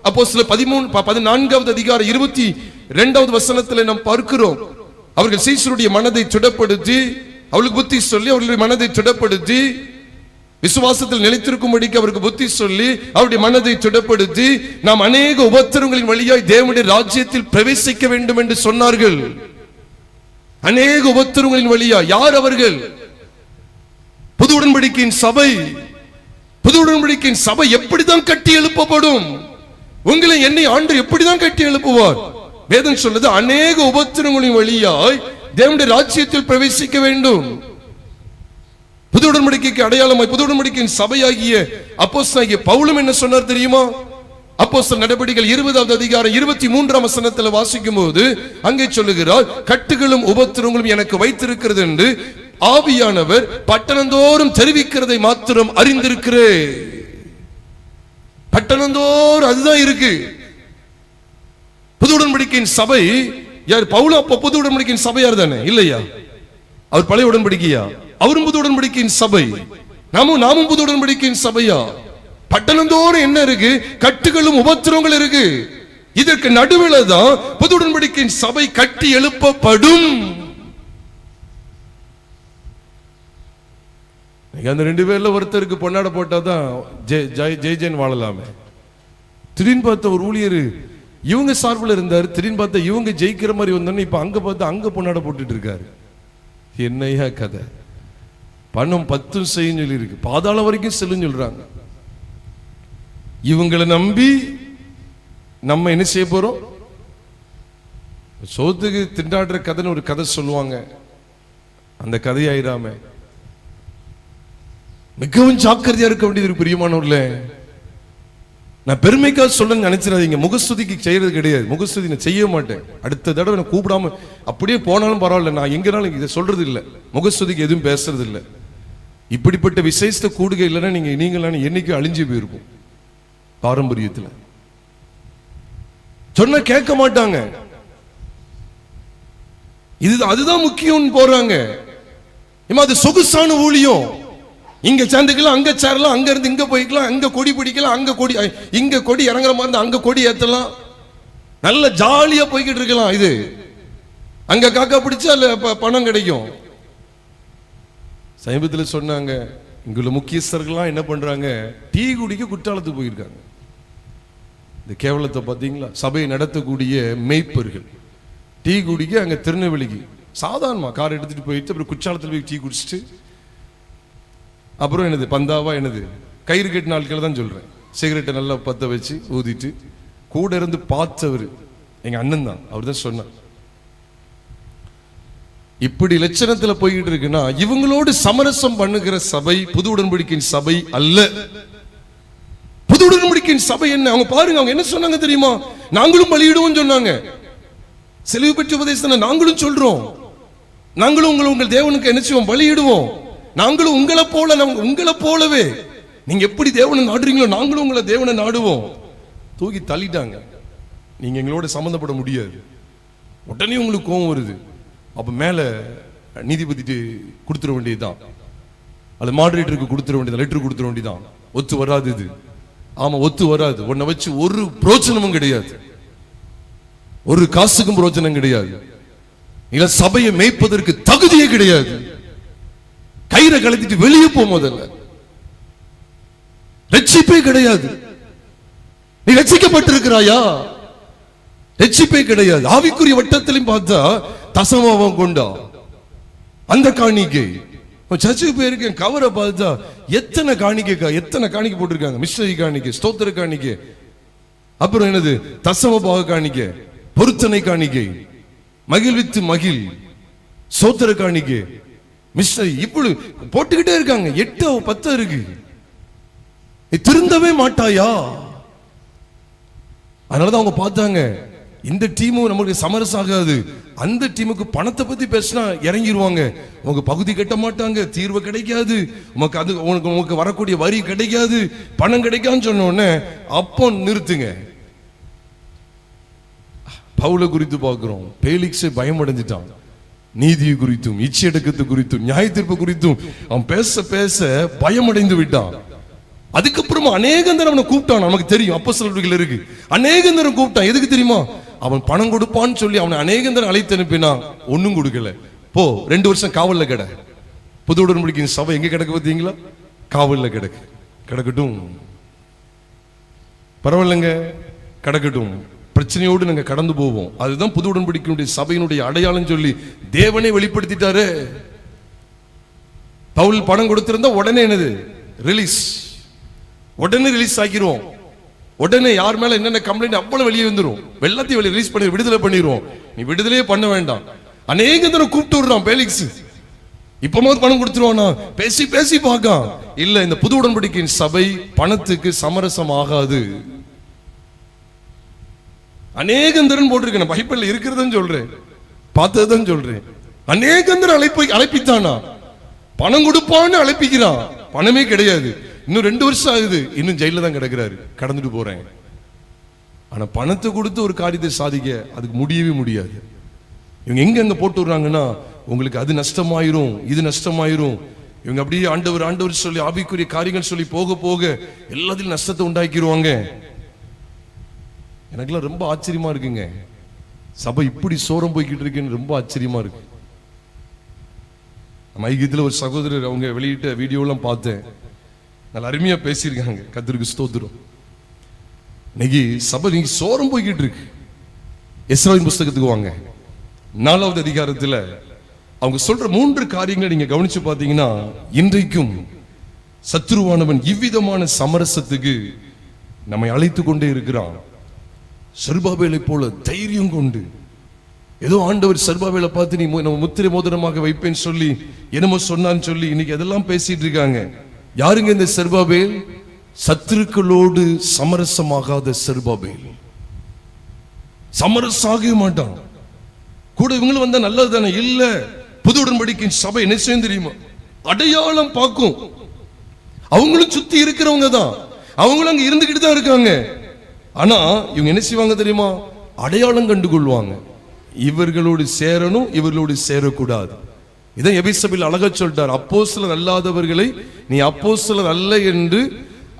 அப்போஸ்தலர் 14வது அதிகாரம் 22வது வசனத்துல நாம் பார்க்கிறோம். அவர்கள் சீஷருடைய மனதை திடப்படுத்தி, அவர்களுக்கு புத்தி சொல்லி, அவர்களுடைய மனதை திடப்படுத்தி, விசுவாசத்தில் நிலைத்திருக்கும்படிக்கு அவருக்கு புத்தி சொல்லி, அவருடைய மனதை திடப்படுத்தி, நாம் அநேக உபத்திரவங்களின் வழியாய் தேவனுடைய ராஜ்யத்தில் பிரவேசிக்க வேண்டும் என்று சொன்னார்கள். அநேக உபத்திரவங்களின் வழியா. யார் அவர்கள்? புது உடன்படிக்கையின் சபை. புது உடன்படிக்கையின் சபை எப்படிதான் கட்டி எழுப்பப்படும்? உங்களை என்னை ஆண்டு எப்படிதான் கட்டி எழுப்புவார்? வேதம் சொல்லுது, அநேக உபத்திரவங்களின் வழியாய் தேவனுடைய ராஜ்யத்தில் பிரவேசிக்க வேண்டும். புது உடன்படிக்கைக்கு அடையாளமாய் புது உடன்படிக்கையின் சபையாகிய அப்போஸ்தலனாகிய பவுலும் என்ன சொன்னார் தெரியுமா? அப்போஸ்தலர் நடபடிகள் 20வது அதிகாரம் 23ஆம் வசனத்தில் வாசிக்கும் போது அங்கே சொல்லுகிறார், கட்டுகளும் உபத்திரவங்களும் எனக்கு வைத்திருக்கிறது என்று ஆவியானவர் பட்டணந்தோறும் தெரிவிக்கிறதை மாத்திரம் அறிந்திருக்கிறேன். பட்டணந்தோறும் அதுதான் இருக்கு. புது உடன்படிக்கையின் சபை யார்? பவுல் அப்ப புது உடன்படிக்கையின் சபையார் தானே, இல்லையா? அவர் பழைய உடன்படிக்கையா? அவரும் புது உடன்படிக்கையின் சபை. நாமும் புது உடன்படிக்கையின் சபையா? பட்டணந்தோறும் என்ன இருக்கு? கட்டுகளும் உபத்திரவங்கள் இருக்கு. இதற்கு நடுவில் தான் புது உடன்படிக்கையின் சபை கட்டி எழுப்பப்படும். அந்த 2 பேர்ல ஒருத்தருக்கு பொன்னாட போட்டாதான் ஜெய்ஜென் வாழலாமே. திடீர்னு பார்த்த ஒரு ஊழியர் இவங்க சார்பில் இருந்தாரு, திடீர்னு பார்த்தா இவங்க ஜெயிக்கிற மாதிரி வந்தோன்னு இப்ப அங்க பார்த்தா அங்க பொன்னாட போட்டுட்டு இருக்காரு. என்னையா கதை? பணம் 10 செய்யும் சொல்லி இருக்கு, பாதாளம் வரைக்கும் செல்லும் சொல்றாங்க. இவங்களை நம்பி நம்ம என்ன செய்ய போறோம்? சோத்துக்கு திண்டாடுற கதைன்னு ஒரு கதை சொல்லுவாங்க. அந்த கதையாயிராம மிகவும் ஜாக்கிரதையா இருக்க வேண்டியது பிரியமானவர்கள. நான் பெருமைக்காக சொல்ல நினைச்சிடாதீங்க. முகஸ்துதிக்கு செய்யறது கிடையாது. முகஸ்துதி நான் செய்ய மாட்டேன். அடுத்த தடவை நான் கூப்பிடாம அப்படியே போனாலும் பரவாயில்ல, நான் எங்கனாலும் இதை சொல்றது இல்லை. முகஸ்துதிக்கு எதுவும் பேசுறது இல்லை. இப்படிப்பட்ட விசேஷ கூடுகை இல்லைன்னா நீங்களாம் என்னைக்கும் அழிஞ்சு போயிருக்கும். பாரம்பரியத்தில் சொன்ன கேட்க மாட்டாங்க. அதுதான் முக்கியம் போறாங்க. அது சொகுசான ஊழியம். இங்க சேர்ந்துக்கலாம், அங்க சேரலாம், அங்க இருந்து இங்க போய்க்கலாம், அங்க கொடி பிடிக்கலாம், அங்க கொடி இங்க கொடி இறங்குற மாதிரி இருந்தா அங்க கொடி ஏத்தலாம், நல்ல ஜாலியா போய்கிட்டு இருக்கலாம். இது அங்க காக்கா பிடிச்சா பணம் கிடைக்கும். சமீபத்தில் சொன்னாங்க, இங்குள்ள முக்கியஸ்தர்கள்லாம் என்ன பண்றாங்க? டீ குடிக்க குற்றாலத்துக்கு போயிருக்காங்க. இந்த கேவலத்தை பார்த்தீங்களா? சபையை நடத்தக்கூடிய மேய்ப்பர்கள் டீ குடிக்க அங்க திருநெல்வேலிக்கு சாதாரணமா கார் எடுத்துட்டு போயிட்டு அப்புறம் குற்றாலத்தில் போய் டீ குடிச்சிட்டு அப்புறம் என்னது பந்தாவா என்னது கயிறு கட்டின நாட்கள் தான் சொல்றேன். சிகரெட்டை நல்லா பத்த வச்சு ஊதிட்டு கூட இருந்து பார்த்தவர் எங்க அண்ணன் தான். அவர் தான் சொன்னார், இப்படி லட்சணத்துல போய்கிட்டு இருக்குன்னா இவங்களோடு சமரசம் பண்ணுகிற சபை புது உடன்படிக்கையின் சபை அல்ல. புது உடன்படிக்கையின் சபை என்ன? அவங்க பாருங்க, அவங்க என்ன சொன்னாங்க தெரியுமா? நாங்களும் பலியிடுவோம் சொன்னாங்க. செலவு பெற்ற உபதேசம் நாங்களும் சொல்றோம். நாங்களும் உங்கள் தேவனுக்கு என்ன செய்வோம்? பலியிடுவோம். நாங்களும் உங்களை போலவே நீங்க எப்படி தேவனை நாடுறீங்களோ நாங்களும் உங்களை தேவனை நாடுவோம். தூக்கி தள்ளிட்டாங்க. நீங்க எங்களோட சம்பந்தப்பட முடியாது. உடனே உங்களுக்கு கோபம் வருது. அப்ப மேல நீதிபதிட்டு கொடுத்துட வேண்டியதுதான், அது மாடரேட்டருக்கு கொடுத்துட வேண்டியது, லெட்டர் கொடுத்துட வேண்டியதான். ஒத்து வராது இது. ஆமா, ஒத்து வராது. உன்னை வச்சு ஒரு பிரோஜனமும் கிடையாது, ஒரு காசுக்கும் பிரோஜனம் கிடையாது. இல்ல சபையை மேய்ப்பதற்கு தகுதியே கிடையாது. கயிறை கலத்திட்டு வெளியே போகும்போதல்ல, ரட்சிப்பே கிடையாது. நீ ரட்சிக்கப்பட்டிருக்கிறாயா? ரட்சிப்பே கிடையாது. ஆவிக்குரிய வட்டத்திலும் பார்த்தா தசமாவம் கொண்டா அந்த காணிக்கை. சர்ச்சுக்கு போயிருக்கேன், கவரை பார்த்தா எத்தனை காணிக்கை போட்டிருக்காங்க. மிஸ்டரி காணிக்கை, ஸ்தோத்திர காணிக்கை, அப்புறம் என்னது தசம பாக காணிக்கை, பொருத்தனை காணிக்கை, மகிழ்வித்து மகிழ், ஸ்தோத்திர காணிக்கை, மிஸ்டரி, இப்படி போட்டுக்கிட்டே இருக்காங்க. 8 10 இருக்கு. நீ திருந்தவே மாட்டாயா? அதனாலதான் அவங்க பார்த்தாங்க, இந்த டீமும் நமக்கு சமரசம் ஆகாது. அந்த டீமுக்கு பணத்தை பத்தி பேசினா இறங்கிடுவாங்க. உங்க பகுதி கட்ட மாட்டாங்க, தீர்வு கிடைக்காது, உனக்கு வரக்கூடிய வரி கிடைக்காது, பணம் கிடைக்காதுன்னு சொன்ன உடனே அப்போ நிறுத்துங்க. பவுலை குறித்து பார்க்கிறோம். பேலிக்ஸை பயமடைஞ்சிட்டான். நீதியை குறித்தும் இச்சையடக்கத்தை குறித்தும் நியாய தீர்ப்பு குறித்தும் அவன் பேச பேச பயமடைந்து விட்டான். அதுக்கப்புறமா அநேகந்தரம் அவனை கூப்பிட்டான். நமக்கு தெரியும் அப்போஸ்தலர்கள் இருக்கு, அநேகந்தரம் கூப்பிட்டான். எதுக்கு தெரியுமா? அவன் பணம் கொடுப்பான்னு சொல்லி அவனை அநேகந்தரம் அழைத்து அனுப்பினா. ஒன்னும் கொடுக்கல. போ 2 வருஷம் காவல்ல கிட. புது உடன்படிக்கையின் சபை எங்க கிடக்கு பார்த்தீங்களா? காவல்ல கிடக்கு. கிடக்கட்டும், பரவாயில்லைங்க, கிடக்கட்டும், பிரச்சனையோடு நாங்க கடந்து போவோம். அதுதான் புது உடன்படிக்கையினுடைய சபையினுடைய அடையாளம் சொல்லி தேவனே வெளிப்படுத்திட்டாரு. பவுல் பணம் கொடுத்திருந்தா உடனே என்னது? ரிலீஸ். உடனே ரிலீஸ் ஆக்கிடுவோம். உடனே யார் மேல என்னென்ன கம்ப்ளைண்ட் அவ்வளவு வெளியே வந்துடும். எல்லாத்தையும் வெளியே ரிலீஸ் பண்ணி விடுதலை பண்ணிடுவோம். நீ விடுதலையே பண்ண வேண்டாம். அநேக தடவை கூப்பிட்டு விடுறான் பேலிக்ஸ். இப்பமாவது பணம் கொடுத்துருவானா? பேசி பேசி பார்க்க இல்ல. இந்த புது உடன்படிக்கையின் சபை பணத்துக்கு சமரசம் ஆகாது. அநேகந்தரன் போட்டிருக்கேன், பைபிள்ல இருக்கிறதுன்னு சொல்றேன், பார்த்ததுதான் சொல்றேன். அநேகந்தர் அழைப்பித்தானா? பணம் கொடுப்பான்னு அழைப்பிக்கிறான். பணமே கிடையாது. இன்னும் 2 வருஷம் ஆகுது, இன்னும் ஜெயில தான் கிடக்குறாரு. கடந்துட்டு போறேன். ஆனா பணத்தை கொடுத்து ஒரு காரியத்தை சாதிக்க அதுக்கு முடியவே முடியாது. இவங்க எங்க அங்க போட்டு விடுறாங்கன்னா, உங்களுக்கு அது நஷ்டமாயிரும், இது நஷ்டமாயிரும். இவங்க அப்படியே ஆண்டவர் ஆண்டவர் சொல்லி ஆவிக்குரிய காரியங்கள் சொல்லி போக போக எல்லாத்திலும் நஷ்டத்தை உண்டாக்கிடுவாங்க. எனக்குலாம் ரொம்ப ஆச்சரியமா இருக்குங்க. சபை இப்படி சோரம் போய்கிட்டு இருக்குன்னு ரொம்ப ஆச்சரியமா இருக்கு. நம்ம ஐக்கியத்தில் ஒரு சகோதரர் அவங்க வெளியிட்ட வீடியோலாம் பார்த்தேன். நல்ல அருமையா பேசியிருக்காங்க. கர்த்தருக்கு ஸ்தோத்திரம். இன்னைக்கு சபை நீங்க சோரம் போய்கிட்டு இருக்கு. எஸ்ராவின் புஸ்தகத்துக்கு வாங்க. 4வது அதிகாரத்துல அவங்க சொல்ற 3 காரியங்களை நீங்க கவனிச்சு பார்த்தீங்கன்னா, இன்றைக்கும் சத்துருவானவன் இவ்விதமான சமரசத்துக்கு நம்மை அழைத்து கொண்டே இருக்கிறான். சர்பாபேலை போல தைரியம் கொண்டு ஏதோ ஆண்டவர் சர்பாபேலை பார்த்து நீ நம்ம முத்திரை மோதிரமாக வைப்பேன்னு சொல்லி என்னமோ சொன்னான்னு சொல்லி இன்னைக்கு அதெல்லாம் பேசிட்டு இருக்காங்க. யாருங்க இந்த சர்பாபேல்? சத்துருக்களோடு சமரசமாகாத சர்பாபேல். சமரசாகவே மாட்டான். கூட இவங்களும் வந்தா நல்லது தானே? இல்ல. புது உடன்படிக்கையின் சபை என்ன செய்யும் தெரியுமா? அடையாளம் பார்க்கும். அவங்களும் சுத்தி இருக்கிறவங்க தான், அவங்களும் அங்க இருந்துகிட்டு தான் இருக்காங்க. ஆனா இவங்க என்ன செய்வாங்க தெரியுமா? அடையாளம் கண்டுகொள்வாங்க. இவர்களோடு சேரணும், இவர்களோடு சேரக்கூடாது. இதான் எபேசியரில் அழகா சொல்லிட்டார். அப்போஸ்தலர் அல்லாதவர்களை நீ அப்போஸ்தலர் அல்ல என்று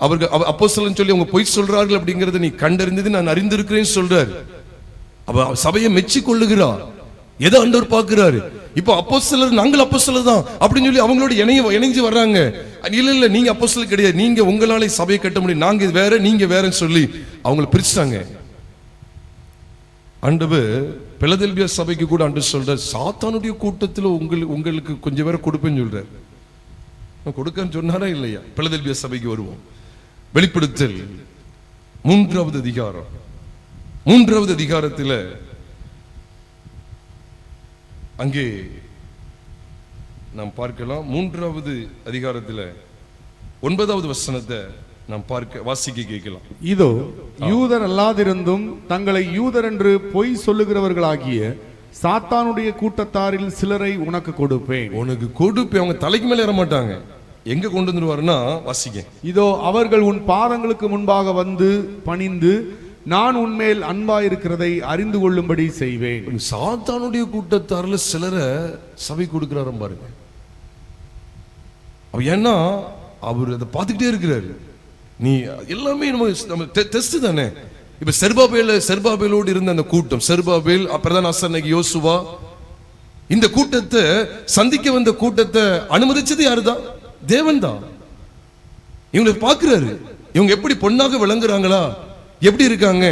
அவர்கள் அப்போஸ்தலர்னு சொல்லி அவங்க பொய் சொல்றார்கள் அப்படிங்கறத நீ கண்டறிந்தது நான் அறிந்திருக்கிறேன்னு சொல்றாரு. அவ சபையை மெச்சி கொள்ளுகிறார். எதை ஆண்டவர் பார்க்கிறாரு? இப்போ அப்போஸ்தலர், நாங்கள் அப்போஸ்தலர் தான் அப்படின்னு சொல்லி அவங்களோட இணைஞ்சு வர்றாங்க. இல்ல நீங்க அப்போஸ்தலர் கிடையாது, நீங்க உங்களாலே சபையை கட்ட முடியும், நாங்க வேற நீங்க வேறன்னு சொல்லி அவங்களை பிரிச்சுட்டாங்க. ஆண்டவர் பிலதெல்பியா சபைக்கு கூட ஆண்டவர் சொல்றார், சாத்தானுடைய கூட்டத்தில் உங்களுக்கு கொஞ்சம் பேரை கொடுப்பேன்னு சொல்றார். கொடுக்கன்னு சொன்னாரா இல்லையா? பிலதெல்பியா சபைக்கு வருவோம். வெளிப்படுத்தல் 3வது அதிகாரம். 3வது அதிகாரத்தில் அங்கே நாம் பார்க்கலாம். 3வது அதிகாரத்தில் 9வது வசனத்தை நாம் வாசிக்க கேட்கலாம். இதோ யூதர் அல்லாதிருந்தும் தங்களை யூதர் என்று பொய் சொல்லுகிறவர்களாகிய சாத்தானுடைய கூட்டத்தாரில் சிலரை உனக்கு கொடுப்பேன். உனக்கு கொடுப்பேன். அவங்க தலைக்கு மேல ஏற மாட்டாங்க. எங்க கொண்டு வந்துருவாருன்னா, வாசிக்க. இதோ அவர்கள் உன் பாதங்களுக்கு முன்பாக வந்து பணிந்து நான் உன்மேல் அன்பாயிருக்கிறதை அறிந்து கொள்ளும்படி செய்வேன். சாத்தானுடைய கூட்டத்தாரில் சிலரை சபை கொடுக்கிறாரு பாருங்க. ஏன்னா அவர் அதை பார்த்துக்கிட்டே இருக்கிறாரு. நீ எல்லாமே நம்ம டெஸ்ட் தானே. இப்ப செர்பாபேலோடு இருந்த அந்த கூட்டம், செர்பாபேல் பிரதான ஆசாரியனாகிய யோசுவா, இந்த கூட்டத்தை சந்திக்க வந்த கூட்டத்தை அனுமதிச்சது யாருதான்? தேவன் தான். இவங்களை பார்க்கிறாரு. இவங்க எப்படி பொன்னாக விளங்குறாங்களா, எப்படி இருக்காங்க,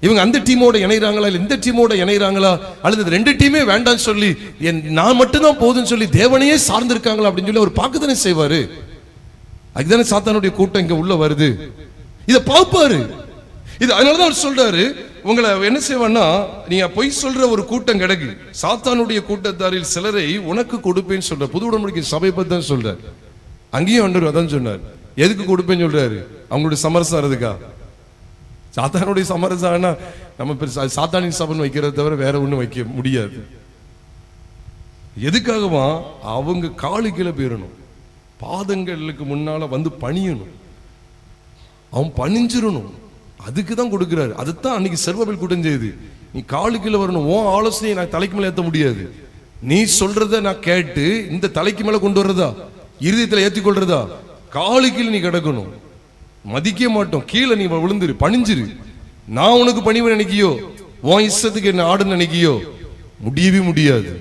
இவங்க அந்த டீமோட இணைறாங்களா இல்ல இந்த டீமோட இணைறாங்களா, அல்லது 2 டீமே வேண்டாம்னு சொல்லி நான் மட்டும்தான் போதுன்னு சொல்லி தேவனையே சார்ந்திருக்காங்களா அப்படின்னு சொல்லி அவர் பார்க்க தானே செய்வாரு. அதுதானே சாத்தானுடைய கூட்டம் இங்க உள்ள வருது. இதை பார்ப்பாரு. இது அதனாலதான் அவர் சொல்றாரு, உங்களை என்ன செய்வான்னா, நீங்க பொய் சொல்ற ஒரு கூட்டம் கிடக்கு, சாத்தானுடைய கூட்டத்தாரில் சிலரை உனக்கு கொடுப்பேன்னு சொல்ற. புது உடன்படிக்கை சபை பத்தி தான் சொல்றாரு. அங்கேயும் ஆண்டவர் அதான் சொன்னார். எதுக்கு கொடுப்பேன்னு சொல்றாரு? அவங்களுடைய சமரசம் ஆறதுக்கா? சாத்தானுடைய சமரசம்னா நம்ம சாத்தானின் சபை வைக்கிறத தவிர வேற ஒண்ணும் வைக்க முடியாது. எதுக்காகவா? அவங்க காலு கீழே போயிடணும், பாதங்களுக்கு முன்னால வந்து பணியணும், அவன் பணிஞ்சிடணும். அதுக்கு தான் கொடுக்கிறாரு. அதுதான் அன்னைக்கு செர்பாபேல் கூட்டம் செய்யுது. நீ காலு கீழே வரணும். உன் ஆலோசனையை நான் தலைக்கு மேல ஏற்ற முடியாது. நீ சொல்றத நான் கேட்டு இந்த தலைக்கு மேல கொண்டு வர்றதா, இருதயத்துல ஏத்தி கொள்றதா? காலு கீழே நீ கிடக்கணும். மதிக்க மாட்டோம். கீழே நீ விழுந்துரு, பணிஞ்சிரு. நான் உனக்கு பணிவு நினைக்கியோ, உன் இஷ்டத்துக்கு என்ன ஆடுன்னு நினைக்கியோ, முடியவே முடியாது.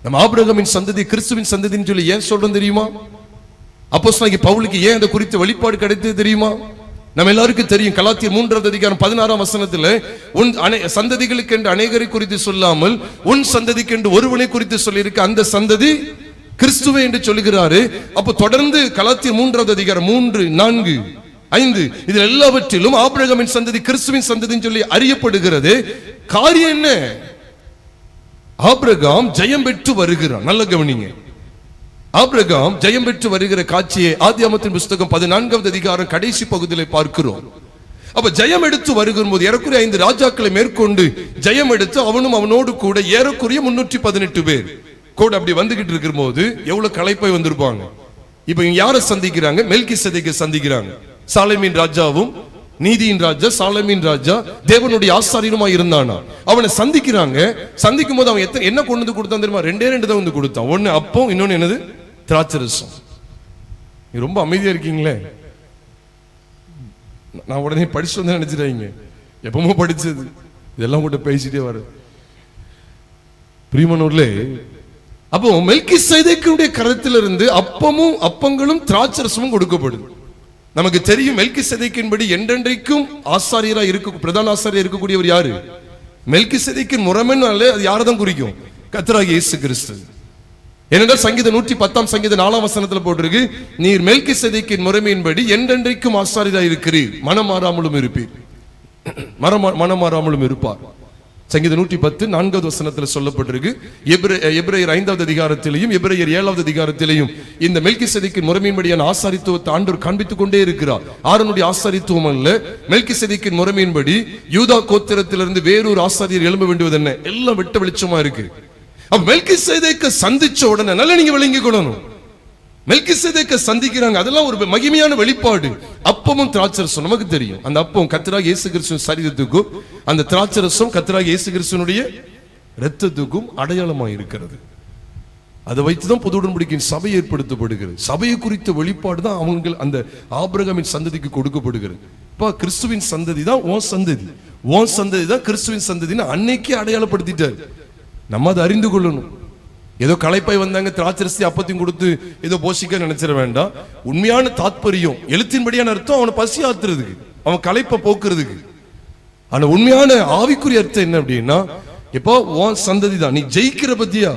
நம்ம ஆபிரகாமின் சந்ததி கிறிஸ்துவின் சந்ததின்னு சொல்லி ஏன் சொல்றோம் தெரியுமா? அப்போஸ்தலனாகிய பவுலுக்கு ஏன் அந்த குறித்த வெளிப்பாடு கிடைத்தது தெரியுமா? நம்ம எல்லாருக்கும் தெரியும். கலாத்தியர் 3வது அதிகாரம் 16ஆம் வசனத்துல உன் சந்ததிகளுக்கு என்று அநேகரை குறித்து சொல்லாமல் உன் சந்ததிக்கு என்று ஒருவனை குறித்து சொல்லி இருக்க, அந்த சந்ததி கிறிஸ்துவே என்று சொல்லுகிறாரு. அப்ப தொடர்ந்து கலாத்தியர் 3வது அதிகாரம் 3, 4, 5 இதில் எல்லாவற்றிலும் ஆபிரகாமின் சந்ததி கிறிஸ்துவின் சந்ததின்னு சொல்லி அறியப்படுகிறது. காரியம் என்ன? ஆபிரகாம் ஜெயம் பெற்று வருகிறான். நல்ல கவனிங்க. ஆபிரகாம் ஜெயம் பெற்று வருகிற காட்சியை ஆதியாகமத்தின் புத்தகம் 14வது அதிகாரம் கடைசி பகுதியில் பார்க்கிறோம். அப்ப ஜெயம் எடுத்து வருகிற போது ஏறக்குறைய 5 ராஜாக்களை மேற்கொண்டு ஜெயம் எடுத்து அவனும் அவனோடு கூட ஏறக்குறைய 318 பேர் கூட அப்படி வந்துகிட்டு இருக்கிற போது எவ்வளவு களைப்பாய் வந்திருப்பாங்க. இப்ப இங்க யாரை சந்திக்கிறாங்க? மெல்கிசேதேக்கை சந்திக்கிறாங்க. சாலேமின் ராஜாவும் நீதியின் ராஜா சாலேமின் ராஜா தேவனுடைய ஆசாரியனுமா இருந்தானா. அவனை சந்திக்கிறாங்க. சந்திக்கும் போது அவன் என்ன கொண்டு வந்து கொடுத்தான் தெரியுமா? 2 தான் வந்து கொடுத்தான். ஒன்னு அப்பம், இன்னொன்னு என்னது? திராட்சரசம். நீ ரொம்ப அமைதியா இருக்கீங்களே. நான் உடனே படிச்சு வந்து நினைச்சிடாங்க, எப்பவுமே படிச்சது இதெல்லாம் கூட பேசிட்டே வர பிரியமானவர்களே. அப்போ மெல்கிசேதேக்குடைய கரத்திலிருந்து அப்பமும் அப்பங்களும் திராட்சரசமும் கொடுக்கப்படுது. நமக்கு தெரியும் மெல்கிசேதேக்கின்படி என்றென்றைக்கும் ஆசாரியரா இருக்க, பிரதான ஆசாரியர் இருக்கக்கூடியவர் யாரு? மெல்கிசேதேக்கின் முறைமைனாலே அது யாரதான் குறிக்கும்? கர்த்தராகிய இயேசு கிறிஸ்து. ஏனென்றால் சங்கீதம் 110 சங்கீதம் 4ஆம் வசனத்துல போட்டிருக்கு, நீர் மெல்கிசேதேக்கின் முறைமையின்படி என்றென்றைக்கும் ஆசாரியரா இருக்கிறீர், மனம் மாறாமலும் இருப்பீர், மனம் மாறாமலும் இருப்பார். சங்கீதம் 110 4வது வசனத்துல சொல்லப்பட்டிருக்கு. எபிரேயர் 5வது அதிகாரத்திலையும் எபிரேயர் 7வது அதிகாரத்திலையும் இந்த மெல்கிசேதேக்கின் முறைமையின்படியான ஆசாரித்துவத்தை ஆண்டவர் காண்பித்துக் கொண்டே இருக்கிறார். ஆரோனுடைய ஆசாரித்துவம் அல்ல, மெல்கிசேதேக்கின் முறைமையின்படி யூதா கோத்திரத்திலிருந்து வேறொரு ஆசாரியர் எழும்ப வேண்டுவது என்ன, எல்லாம் வெட்ட வெளிச்சமா இருக்கு. மெல்கிசேதேக்கை சந்திச்ச உடனே நல்லா நீங்க விளங்கிக் கொள்ளணும். மெல்கிசேதேக்கை சந்திக்கிறாங்க, அதெல்லாம் ஒரு மகிமையான வெளிப்பாடு. அப்பமும் திராட்சரசம் நமக்கு தெரியும். அந்த அப்பம் கர்த்தராகிய இயேசு கிறிஸ்துவின் சரீரத்துக்கும் அந்த திராட்சரசம் கர்த்தராகிய இயேசு கிறிஸ்துவினுடைய இரத்தத்துக்கும் அடையாளமாக இருக்கிறது. அதை வைத்துதான் புது உடன்படிக்கையின் சபை ஏற்படுத்தப்படுகிறது. சபையை குறித்த வெளிப்பாடு தான் அவங்க அந்த ஆபிரகாமின் சந்ததிக்கு கொடுக்கப்படுகிறது. இப்ப கிறிஸ்துவின் சந்ததி தான் உன் சந்ததி, உன் சந்ததி தான் கிறிஸ்துவின் சந்ததின்னு அன்னைக்கே அடையாளப்படுத்திட்டார். நம்ம அதை அறிந்து கொள்ளணும். ஏதோ களைப்பாய் வந்தாங்க திராட்சரசி அப்பத்தையும் கொடுத்து ஏதோ போஷிக்க நினைச்சிட வேண்டாம். உண்மையான தாத்பரியம் எழுத்தின்படியான அர்த்தம் அவனை பசி ஆத்துறதுக்கு, அவன் களைப்பை போக்குறதுக்கு. ஆனா உண்மையான ஆவிக்குரிய அர்த்தம் என்ன அப்படின்னா, இப்போ உன் சந்ததி தான், நீ ஜெயிக்கிற பத்தியா,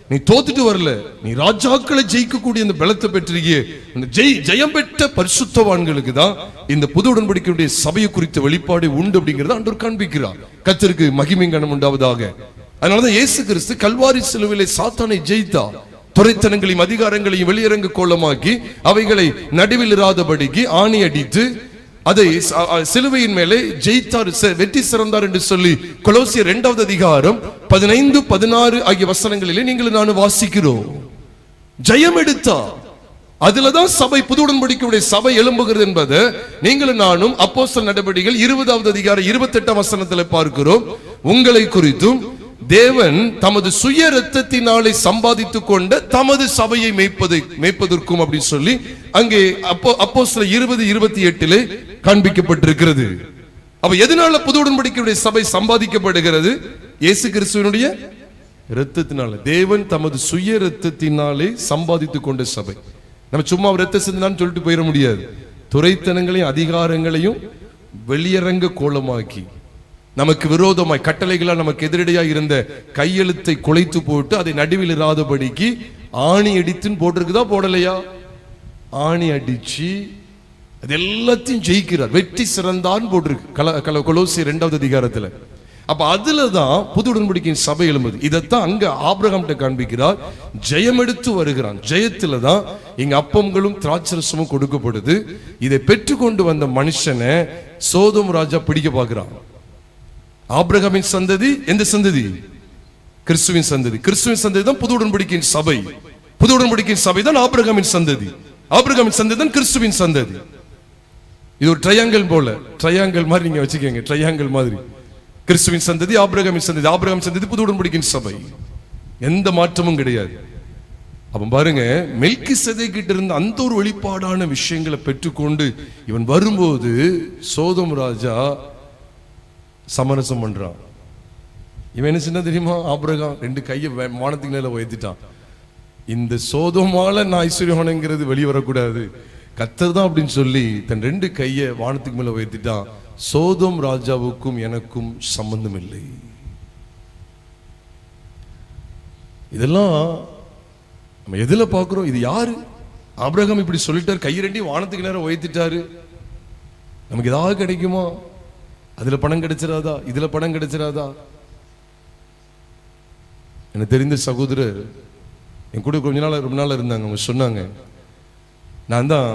நீ தோத்துட்டு வரல, நீ ராஜாக்களை ஜெயிக்கக்கூடிய அந்த பலத்தை பெற்றிருக்கியே, அந்த ஜெயம் பெற்ற பரிசுத்தவான்களுக்கு தான் இந்த புது உடன்படிக்கையுடைய சபையை குறித்த வெளிப்பாடு உண்டு அப்படிங்கிறத ஆண்டவர் காண்பிக்கிறார். கர்த்தருக்கு மகிமை கனம் உண்டாவதாக. அதனாலதான் இயேசு கிறிஸ்து கல்வாரி சிலுவையிலே சாத்தானை ஜெயித்தார். துரைத்தனங்களையும் அதிகாரங்களையும் வெளியரங்கு கோலமாக்கி அவைகளை நடுவில் இராதபடிக்கு ஆணி அடித்து அதை சிலுவையின் மேலே ஜெயித்தார், வெற்றி சிறந்தார் என்று சொல்லி கொலோசியர் 2வது அதிகாரம் 15, 16 ஆகிய வசனங்களிலே நீங்கள் நான் வாசிக்கிறோம். ஜெயம் எடுத்தார். அதுலதான் சபை புது உடன்படிக்கையுடைய சபை எழும்புகிறது என்பது நீங்களும் நானும் அப்போஸ்தலர் நடபடிகள் 20வது அதிகாரம் 28ஆம் வசனத்தில் பார்க்கிறோம். உங்களை குறித்தும் தேவன் தமது சுய இரத்தத்தினாலே சம்பாதித்துக் கொண்ட தமது சபையை மேய்ப்பதற்கும் அப்படின்னு சொல்லி அங்கே அப்போஸ்தலர் 20:28 காண்பிக்கப்பட்டிருக்கிறது. அப்ப எதனால புது உடன்படிக்கையுடைய சபை சம்பாதிக்கப்படுகிறது? இயேசு கிறிஸ்துவினுடைய இரத்தத்தினால. தேவன் தமது சுய இரத்தத்தினாலே சம்பாதித்துக் கொண்ட சபை. நம்ம சும்மா இரத்த சிந்தனான்னு சொல்லிட்டு போயிட முடியாது. துரைத்தனங்களையும் அதிகாரங்களையும் வெளியரங்க கோலமாக்கி நமக்கு விரோதமாய் கட்டளைகளா நமக்கு எதிரடியாக இருந்த கையெழுத்தை குலைத்து போட்டு அதை நடுவில் இராதபடிக்கு ஆணி அடித்துன்னு போட்டிருக்குதா போடலையா? ஆணி அடிச்சு அது எல்லாத்தையும் ஜெயிக்கிறார், வெற்றி சிறந்தான் போட்டிருக்கு கொலோசியர் 2வது அதிகாரத்துல. அப்ப அதுலதான் புது உடன்படிக்கையின் சபை எழும்புது. இதைத்தான் அங்க ஆபிரகாம் காண்பிக்கிறார். ஜெயம் எடுத்து வருகிறான். ஜெயத்துல தான் இங்க அப்பங்களும் திராட்சரசமும் கொடுக்கப்படுது. இதை பெற்றுக்கொண்டு வந்த மனுஷனை சோதோம் ராஜா பிடிக்க பார்க்கிறான். ஆபிரகாமின் சந்ததி எந்த சந்ததி? கிறிஸ்துவின் சந்ததி. கிறிஸ்துவின் சந்ததி தான் புது உடன்படிக்கையின் சபை. புது உடன்படிக்கையின் சபை தான் ஆபிரகாமின் சந்ததி. ஆபிரகாமின் சந்ததி தான் கிறிஸ்துவின் சந்ததி. இது ஒரு ட்ரையாங்கிள் போல, ட்ரையாங்கிள் மாதிரி நீங்க வச்சுக்கோங்க. ட்ரையாங்கிள் மாதிரி கிறிஸ்துவின் சந்ததி, ஆபிரகாமின் சந்ததி, ஆபிரகாம் சந்ததி புது உடன்படிக்கையின் சபை. எந்த மாற்றமும் கிடையாது. அப்ப பாருங்க, மெல்கிசேதேக்கிட்ட இருந்த அந்த ஒரு வெளிப்பாடான விஷயங்களை பெற்றுக்கொண்டு இவன் வரும்போது சோதோம் ராஜா சமரசம் பண்றான். இவன் என்ன சொன்னா தெரியுமா? ஆபிரகாம் 2 கையை வானத்துக்கு மேல உயர்த்திட்டான். இந்த சோதோமால நான் ஐஸ்வர்யவான்ங்கிறது வெளியே வரக்கூடாது, கர்த்தர் தான் அப்படின்னு சொல்லி தன் 2 கையை வானத்துக்கு மேல உயர்த்திட்டான். சோதோம் ராஜாவுக்கும் எனக்கும் சம்பந்தம் இல்லை. இதெல்லாம் நம்ம எதுல பார்க்கிறோம்? இது யாரு? ஆபிரகாம் இப்படி சொல்லிட்டார், கை 2 வானத்துக்கு நேரம் உயர்த்திட்டாரு. நமக்கு ஏதாவது கிடைக்குமா? அதுல பணம் கிடைச்சிடாதா? இதுல பணம் கிடைச்சிடாதா? எனக்கு தெரிந்த சகோதரர் என் கூட ரொம்ப நாள் இருந்தாங்க. அவங்க சொன்னாங்க, நான் தான்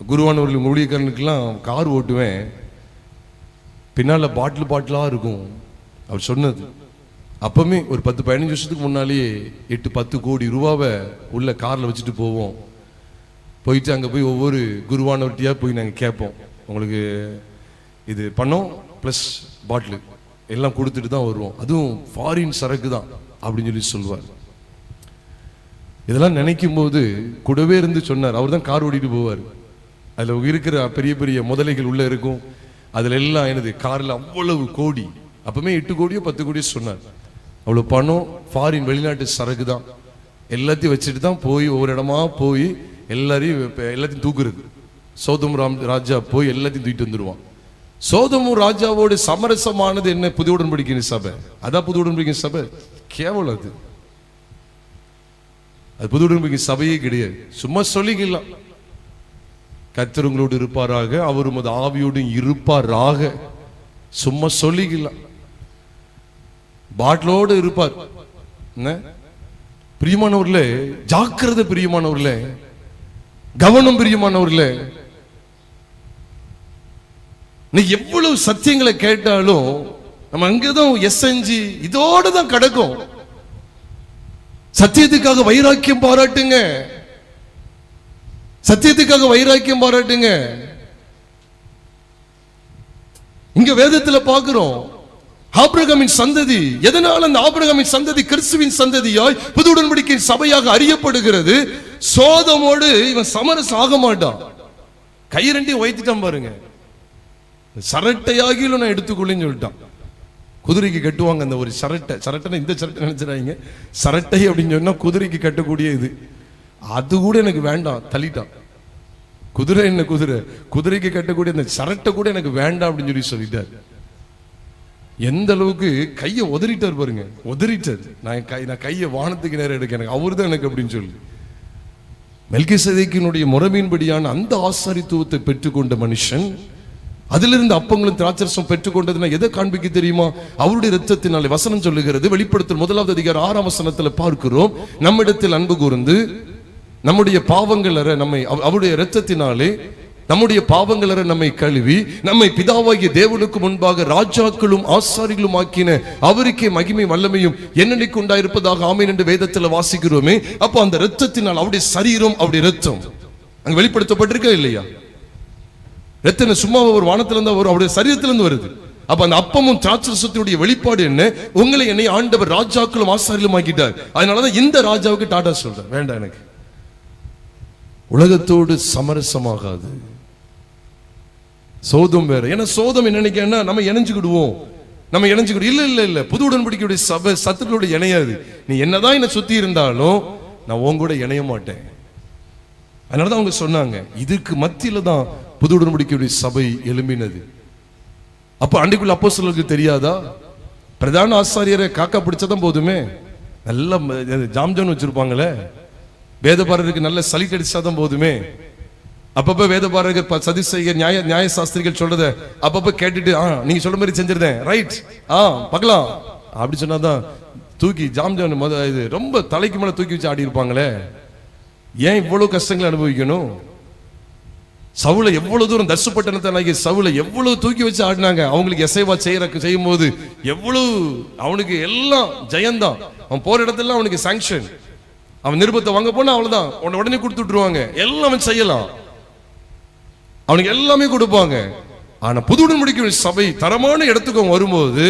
குருவானவர்கள் ஊழியக்காரனுக்கெல்லாம் கார் ஓட்டுவேன், பின்னால பாட்டிலா இருக்கும். அவர் சொன்னது அப்பவுமே ஒரு 10-15 வருஷத்துக்கு முன்னாலேயே 8-10 கோடி ரூபாவை உள்ள கார்ல வச்சுட்டு போவோம். போயிட்டு அங்க போய் ஒவ்வொரு குருவானவர்கிட்டயா போய் நாங்க கேட்போம், உங்களுக்கு இது பணம் பிளஸ் பாட்டில் எல்லாம் கொடுத்துட்டு தான் வருவோம், அதுவும் ஃபாரின் சரக்கு தான் அப்படின்னு சொல்லி சொல்லுவார். இதெல்லாம் நினைக்கும் போது கூடவே இருந்து சொன்னார். அவர் தான் கார் ஓடிட்டு போவார். அதுல இருக்கிற பெரிய பெரிய முதலைகள் உள்ள இருக்கும். அதுல எல்லாம் எனது கார்ல அவ்வளவு கோடி, அப்பவுமே 8 கோடியோ 10 கோடியோ சொன்னார். அவ்வளவு பணம் ஃபாரின் வெளிநாட்டு சரக்கு தான். எல்லாத்தையும் வச்சுட்டு தான் போய் ஒவ்வொரு இடமா போய் எல்லாத்தையும் தூக்குறது. சோதோம் ராஜா போய் எல்லாத்தையும் தூக்கிட்டு வந்துடுவான். சோதோம் ராஜாவோடு சமரசமானது என்ன? புது உடன்படிக்கையின் சபை. அதான் புது உடன்படிக்கையின் சபை. கேவலம் அது. அது புது உடன்படிக்கை சபையே கிடையாது. சும்மா சொல்லிக்கலாம், கர்த்தர் உங்களோடு இருப்பாராக, அவர் உமது ஆவியோடு இருப்பாராக, சும்மா சொல்லிக்கலாம். பாட்டிலோடு இருப்பார். பிரியமானவர்களே, ஜாக்கிரதை பிரியமானவர்களே, கவனம் பிரியமானவர்களே. நீ எவ்வளவு சத்தியங்களை கேட்டாலும் நம்ம அங்கதான் எஸ்என்ஜி இதோட தான் கிடக்கும். சத்தியத்துக்காக வைராக்கியம் பாராட்டுங்க, சத்தியத்துக்காக வைராக்கியம் பாராட்டுங்க. இங்க வேதத்துல பார்க்கிறோம், ஆபிரகாமின் சந்ததி. எதனால அந்த ஆபிரகாமின் சந்ததி கிறிஸ்துவின் சந்ததியாய் புது உடன்படிக்கையின் சபையாக அறியப்படுகிறது? சோதமோடு இவன் சமரசம் ஆக மாட்டான். கை 2 வைத்துட்டான் பாருங்க. சரட்டையாகிலும் நான் எடுத்துக்கொள்ளேன்னு சொல்லிட்டான். குதிரைக்கு கட்டுவாங்க அந்த ஒரு சரட்டை இந்த சரட்டை நினைச்சிடாங்க. சரட்டை அப்படின்னு சொன்னா குதிரைக்கு கட்டக்கூடிய இது, அது கூட எனக்கு வேண்டாம், தள்ளிட்டான். குதிரை என்ன குதிரைக்கு கட்டக்கூடிய அந்த சரட்டை கூட எனக்கு வேண்டாம் அப்படின்னு சொல்லிட்டார். எந்த அளவுக்கு கையை உதறிட்டார் பாருங்க, உதறிட்டார். நான் கையை வானத்துக்கு நேரம் எடுக்க, எனக்கு அவரு தான் எனக்கு அப்படின்னு சொல்லி. மெல்கிசேதேக்கினுடைய முறைமையின்படியான அந்த ஆசாரித்துவத்தை பெற்றுக்கொண்ட மனுஷன், அதிலிருந்து அப்பங்களும் திராட்சரசம் பெற்றுக்கொண்டதுன்னா எதை காண்பிக்க தெரியுமா? அவருடைய இரத்தத்தினாலே. வசனம் சொல்லுகிறது, வெளிப்படுத்தல் 1 அதிகாரம் 6 வசனத்துல பார்க்கிறோம், நம்மிடத்தில் அன்பு கூர்ந்து நம்முடைய பாவங்கள் நம்மை அவருடைய இரத்தத்தினாலே நம்முடைய பாவங்களற நம்மை கழுவி நம்மை பிதாவாகிய தேவனுக்கு முன்பாக ராஜாக்களும் ஆசாரிகளும் ஆக்கின அவருக்கே மகிமை வல்லமையும் என்னென்னைக்கு உண்டாயிருப்பதாக ஆமென் என்று வேதத்தில் வாசிக்கிறோமே. அப்போ அந்த இரத்தத்தினால் அவருடைய சரீரம், அவருடைய இரத்தம் அங்க வெளிப்படுத்தப்பட்டிருக்கா இல்லையா? ரத்தன சும்மா ஒரு வானத்திலிருந்து வரும், அவருடைய சரீரத்திலிருந்து வருது. அப்ப அந்த அப்பமும் திராட்சரசத்தினுடைய வெளிப்பாடு என்ன? உங்களை என்னை ஆண்டவர் ராஜாக்களும் ஆசாரிகளும் ஆக்கிட்டார். அதனாலதான் இந்த ராஜாவுக்கு டாடா சொல்றேன், வேண்டாம் எனக்கு உலகத்தோடு சமரசமாகாது. சோதம் வேற. ஏன்னா சோதம் என்ன நினைக்கிறேன்னா நம்ம இணைஞ்சுக்கிடுவோம், நம்ம இணைஞ்சுக்கிடுவோம். இல்ல இல்ல இல்ல, புது உடன்படிக்கையுடைய சபை சத்துக்களோட இணையாது. நீ என்னதான் என்ன சுத்தி இருந்தாலும் நான் உன் கூட இணைய மாட்டேன். அதனாலதான் அவங்க சொன்னாங்க, இதுக்கு மத்தியில தான் புது உடன்படிக்கையுடைய சபை எழும்பினது. அப்ப அன்றைக்குள்ள அப்போஸ்தலர்களுக்கு தெரியாதா? பிரதான ஆசாரியரை காக்கா பிடிச்சதான் போதுமே, நல்ல ஜாம்ஜான் வச்சிருப்பாங்களே, வேதபாரருக்கு நல்ல சளி கடிச்சாதான் போதுமே. அப்பப்ப வேதபாரகர் சதிசெய்கர் நியாய சாஸ்திரிகள் சொல்றத அப்பப்ப கேட்டுட்டு நீங்க சொல்ற மாதிரி செஞ்சிருந்தேன், ரைட், பார்க்கலாம் அப்படி சொன்னாதான் தூக்கி ஜாம்ஜான் இது ரொம்ப தலைக்கு மேல தூக்கி வச்சு ஆடி இருப்பாங்களே. ஏன் இவ்வளவு கஷ்டங்களை அனுபவிக்கணும்? சவுல எவ்வளவு தூரம் தர்சுப்பட்டனத்தை சவுல எவ்வளவு தூக்கி வச்சு ஆடினாங்க. அவங்களுக்கு எசைவா செய்யும் போது எவ்வளவு அவனுக்கு எல்லாம் ஜெயந்தான். அவன் போற இடத்துல அவனுக்கு சாங்ஷன், அவன் நிருபத்தை வாங்க போனா அவ்வளவுதான், உடனே கொடுத்து விட்டுருவாங்க. எல்லாம் அவன் செய்யலாம், அவனுக்கு எல்லாமே கொடுப்பாங்க. ஆனா புது உடன்படிக்கை சபை தரமான இடத்துக்கு அவன் வரும்போது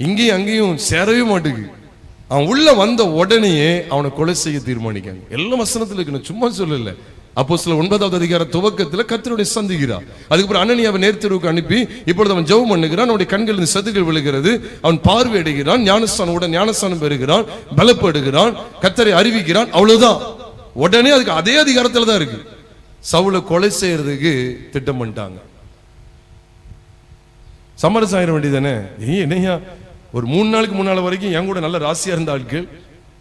இங்கேயும் அங்கேயும் சேரவே மாட்டேங்குது. அவன் உள்ள வந்த உடனேயே அவனை கொலை செய்ய தீர்மானிக்காங்க. எல்லாம் வசனத்துல இருக்கணும், சும்மா சொல்லல. அப்போஸ்தலர் 9வது அதிகார துவக்கத்துல கர்த்தருடைய சந்திக்கிறான். அதுக்கப்புறம் அனனியாவை நேர்த்தெருவுக்கு அனுப்பி இப்பொழுது அவன் ஜெபம் பண்ணுகிறான். அவனுடைய கண்களில் சதுகள் விழுகிறது, அவன் பார்வையடைகிறான், ஞானஸ்தானம் பெறுகிறான், பலப்படுகிறான், கர்த்தரை அறிவிக்கிறான். அவ்வளவுதான். உடனே அதுக்கு அதே அதிகாரத்துல தான் இருக்கு. சவுலை கொலை செய்யறதுக்கு திட்டம் பண்ணிட்டாங்க. சமரசம் ஆயிட வேண்டியதானே. என்னையா ஒரு 3 நாளுக்கு முன்னால வரைக்கும் என் கூட நல்ல ராசியா இருந்த ஆட்கள்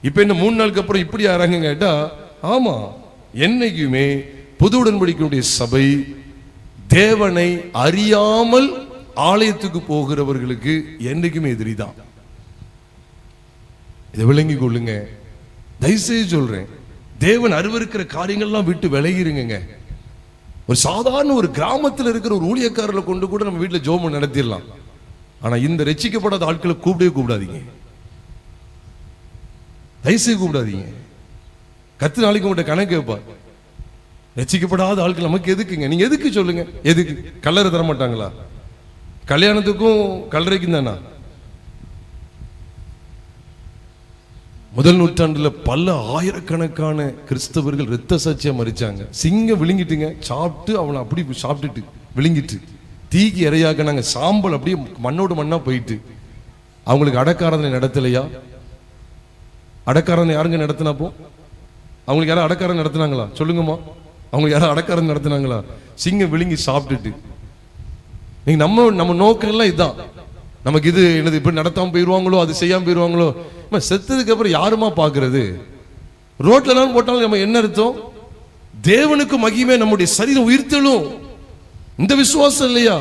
இப்ப என்ன 3 நாளுக்கு அப்புறம் இப்படி ஆறாங்க கேட்டா, ஆமா, என்னைக்குமே புது உடன்படிக்கையுடைய சபை தேவனை அறியாமல் ஆலயத்துக்கு போகிறவர்களுக்கு என்னைக்குமே எதிரிதான். இதை விளங்கி கொள்ளுங்க. தயவுசெய்து சொல்றேன், தேவன் அருவருக்கிற காரியங்கள்லாம் விட்டு விலகிருங்க. ஒரு சாதாரண ஒரு கிராமத்தில் இருக்கிற ஒரு ஊழியக்காரர்களை கொண்டு கூட நம்ம வீட்டில் ஜோமம் நடத்திடலாம். ஆனா இந்த ரட்சிக்கப்படாத ஆட்களை கூப்பிடாதீங்க, தயவுசெய்து கூப்பிடாதீங்க. கத்து நாளைக்கு உங்கள்கிட்ட கணக்கு கேட்பார். ரட்சிக்கப்படாத ஆட்கள் நமக்கு எதுக்குங்க? நீங்க எதுக்கு சொல்லுங்க? எதுக்கு? கல்லறை தர மாட்டாங்களா? கல்யாணத்துக்கும் கல்லறைக்கும் தானா? முதல் நூற்றாண்டுல பல ஆயிரக்கணக்கான கிறிஸ்தவர்கள் இரத்த சாட்சியா மரிச்சாங்க. சிங்கம் விழுங்கிட்டுங்க, சாப்பிட்டு அவனை அப்படி சாப்பிட்டுட்டு விழுங்கிட்டு தீக்கி இறையாக்குனாங்க. சாம்பல் அப்படியே மண்ணோடு மண்ணா போயிட்டு. அவங்களுக்கு அடக்காரதனை நடத்தலையா? அடக்காரனை யாருங்க நடத்தினாப்போ? அவங்களுக்கு யாரும் அடக்காரன் நடத்தினாங்களா? சொல்லுங்கம்மா, அவங்களுக்கு யாரும் அடக்காரன் நடத்தினாங்களா? சிங்கம் விழுங்கி சாப்பிட்டுட்டு. நீங்க நம்ம நோக்கம் எல்லாம் இதுதான். நமக்கு இது என்னது, இப்படி நடத்தாம போயிருவாங்களோ, அது செய்யாம போயிருவாங்களோ. செத்ததுக்கு அப்புறம் யாருமா பாக்குறது? ரோட்ல போட்டாலும் நம்ம என்ன அர்த்தம்? தேவனுக்கு மகிமை, நம்முடைய சரீரம் உயிர்த்தெழும். இந்த விசுவாசம் இல்லையா?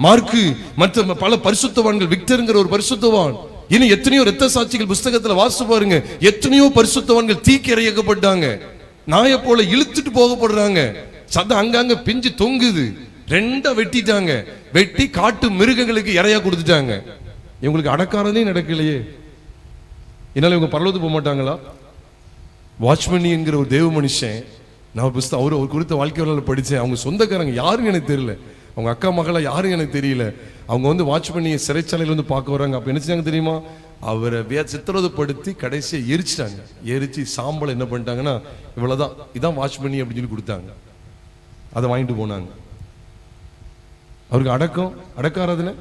மார்க்கு மற்ற பல பரிசுத்தவான்கள், விக்டர்ங்கிற ஒரு பரிசுத்தவான், இன்னும் எத்தனையோ இரத்த சாட்சிகள் புஸ்தகத்துல வாசிச்சு பாருங்க. எத்தனையோ பரிசுத்தவான்கள் தீக்கி இறையப்பட்டாங்க, நாயை போல இழுத்துட்டு போகப்படுறாங்க. சத்தம் அங்கங்க பிஞ்சு தொங்குது. 2 வெட்டிட்டாங்க. வெட்டி காட்டு மிருகங்களுக்கு இறையா கொடுத்துட்டாங்க. இவங்களுக்கு அடக்காரதே நடக்கலையே. என்னால இவங்க பரலோகத்துக்கு போக மாட்டாங்களா? வாட்ச்மணி என்கிற ஒரு தேவ மனுஷன், நான் புஸ்தகம் அவர் குறித்த வாழ்க்கை வரலாறு படித்தேன். அவங்க சொந்தக்காரங்க யாரும் எனக்கு தெரியல, அவங்க அக்கா மகளா யாரும் எனக்கு தெரியல. அவங்க வாட்ச்மணியை சிறைச்சாலையில் பார்க்க வராங்க. அப்போ என்ன செஞ்சாங்க தெரியுமா? அவரை சித்திரவதைப்படுத்தி கடைசியை எரிச்சிட்டாங்க. எரிச்சு சாம்பலை என்ன பண்ணிட்டாங்கன்னா, இவ்வளவுதான், இதான் வாட்ச்மணி அப்படின்னு சொல்லி கொடுத்தாங்க. அதை வாங்கிட்டு போனாங்க. அவருக்கு அடக்காரதுல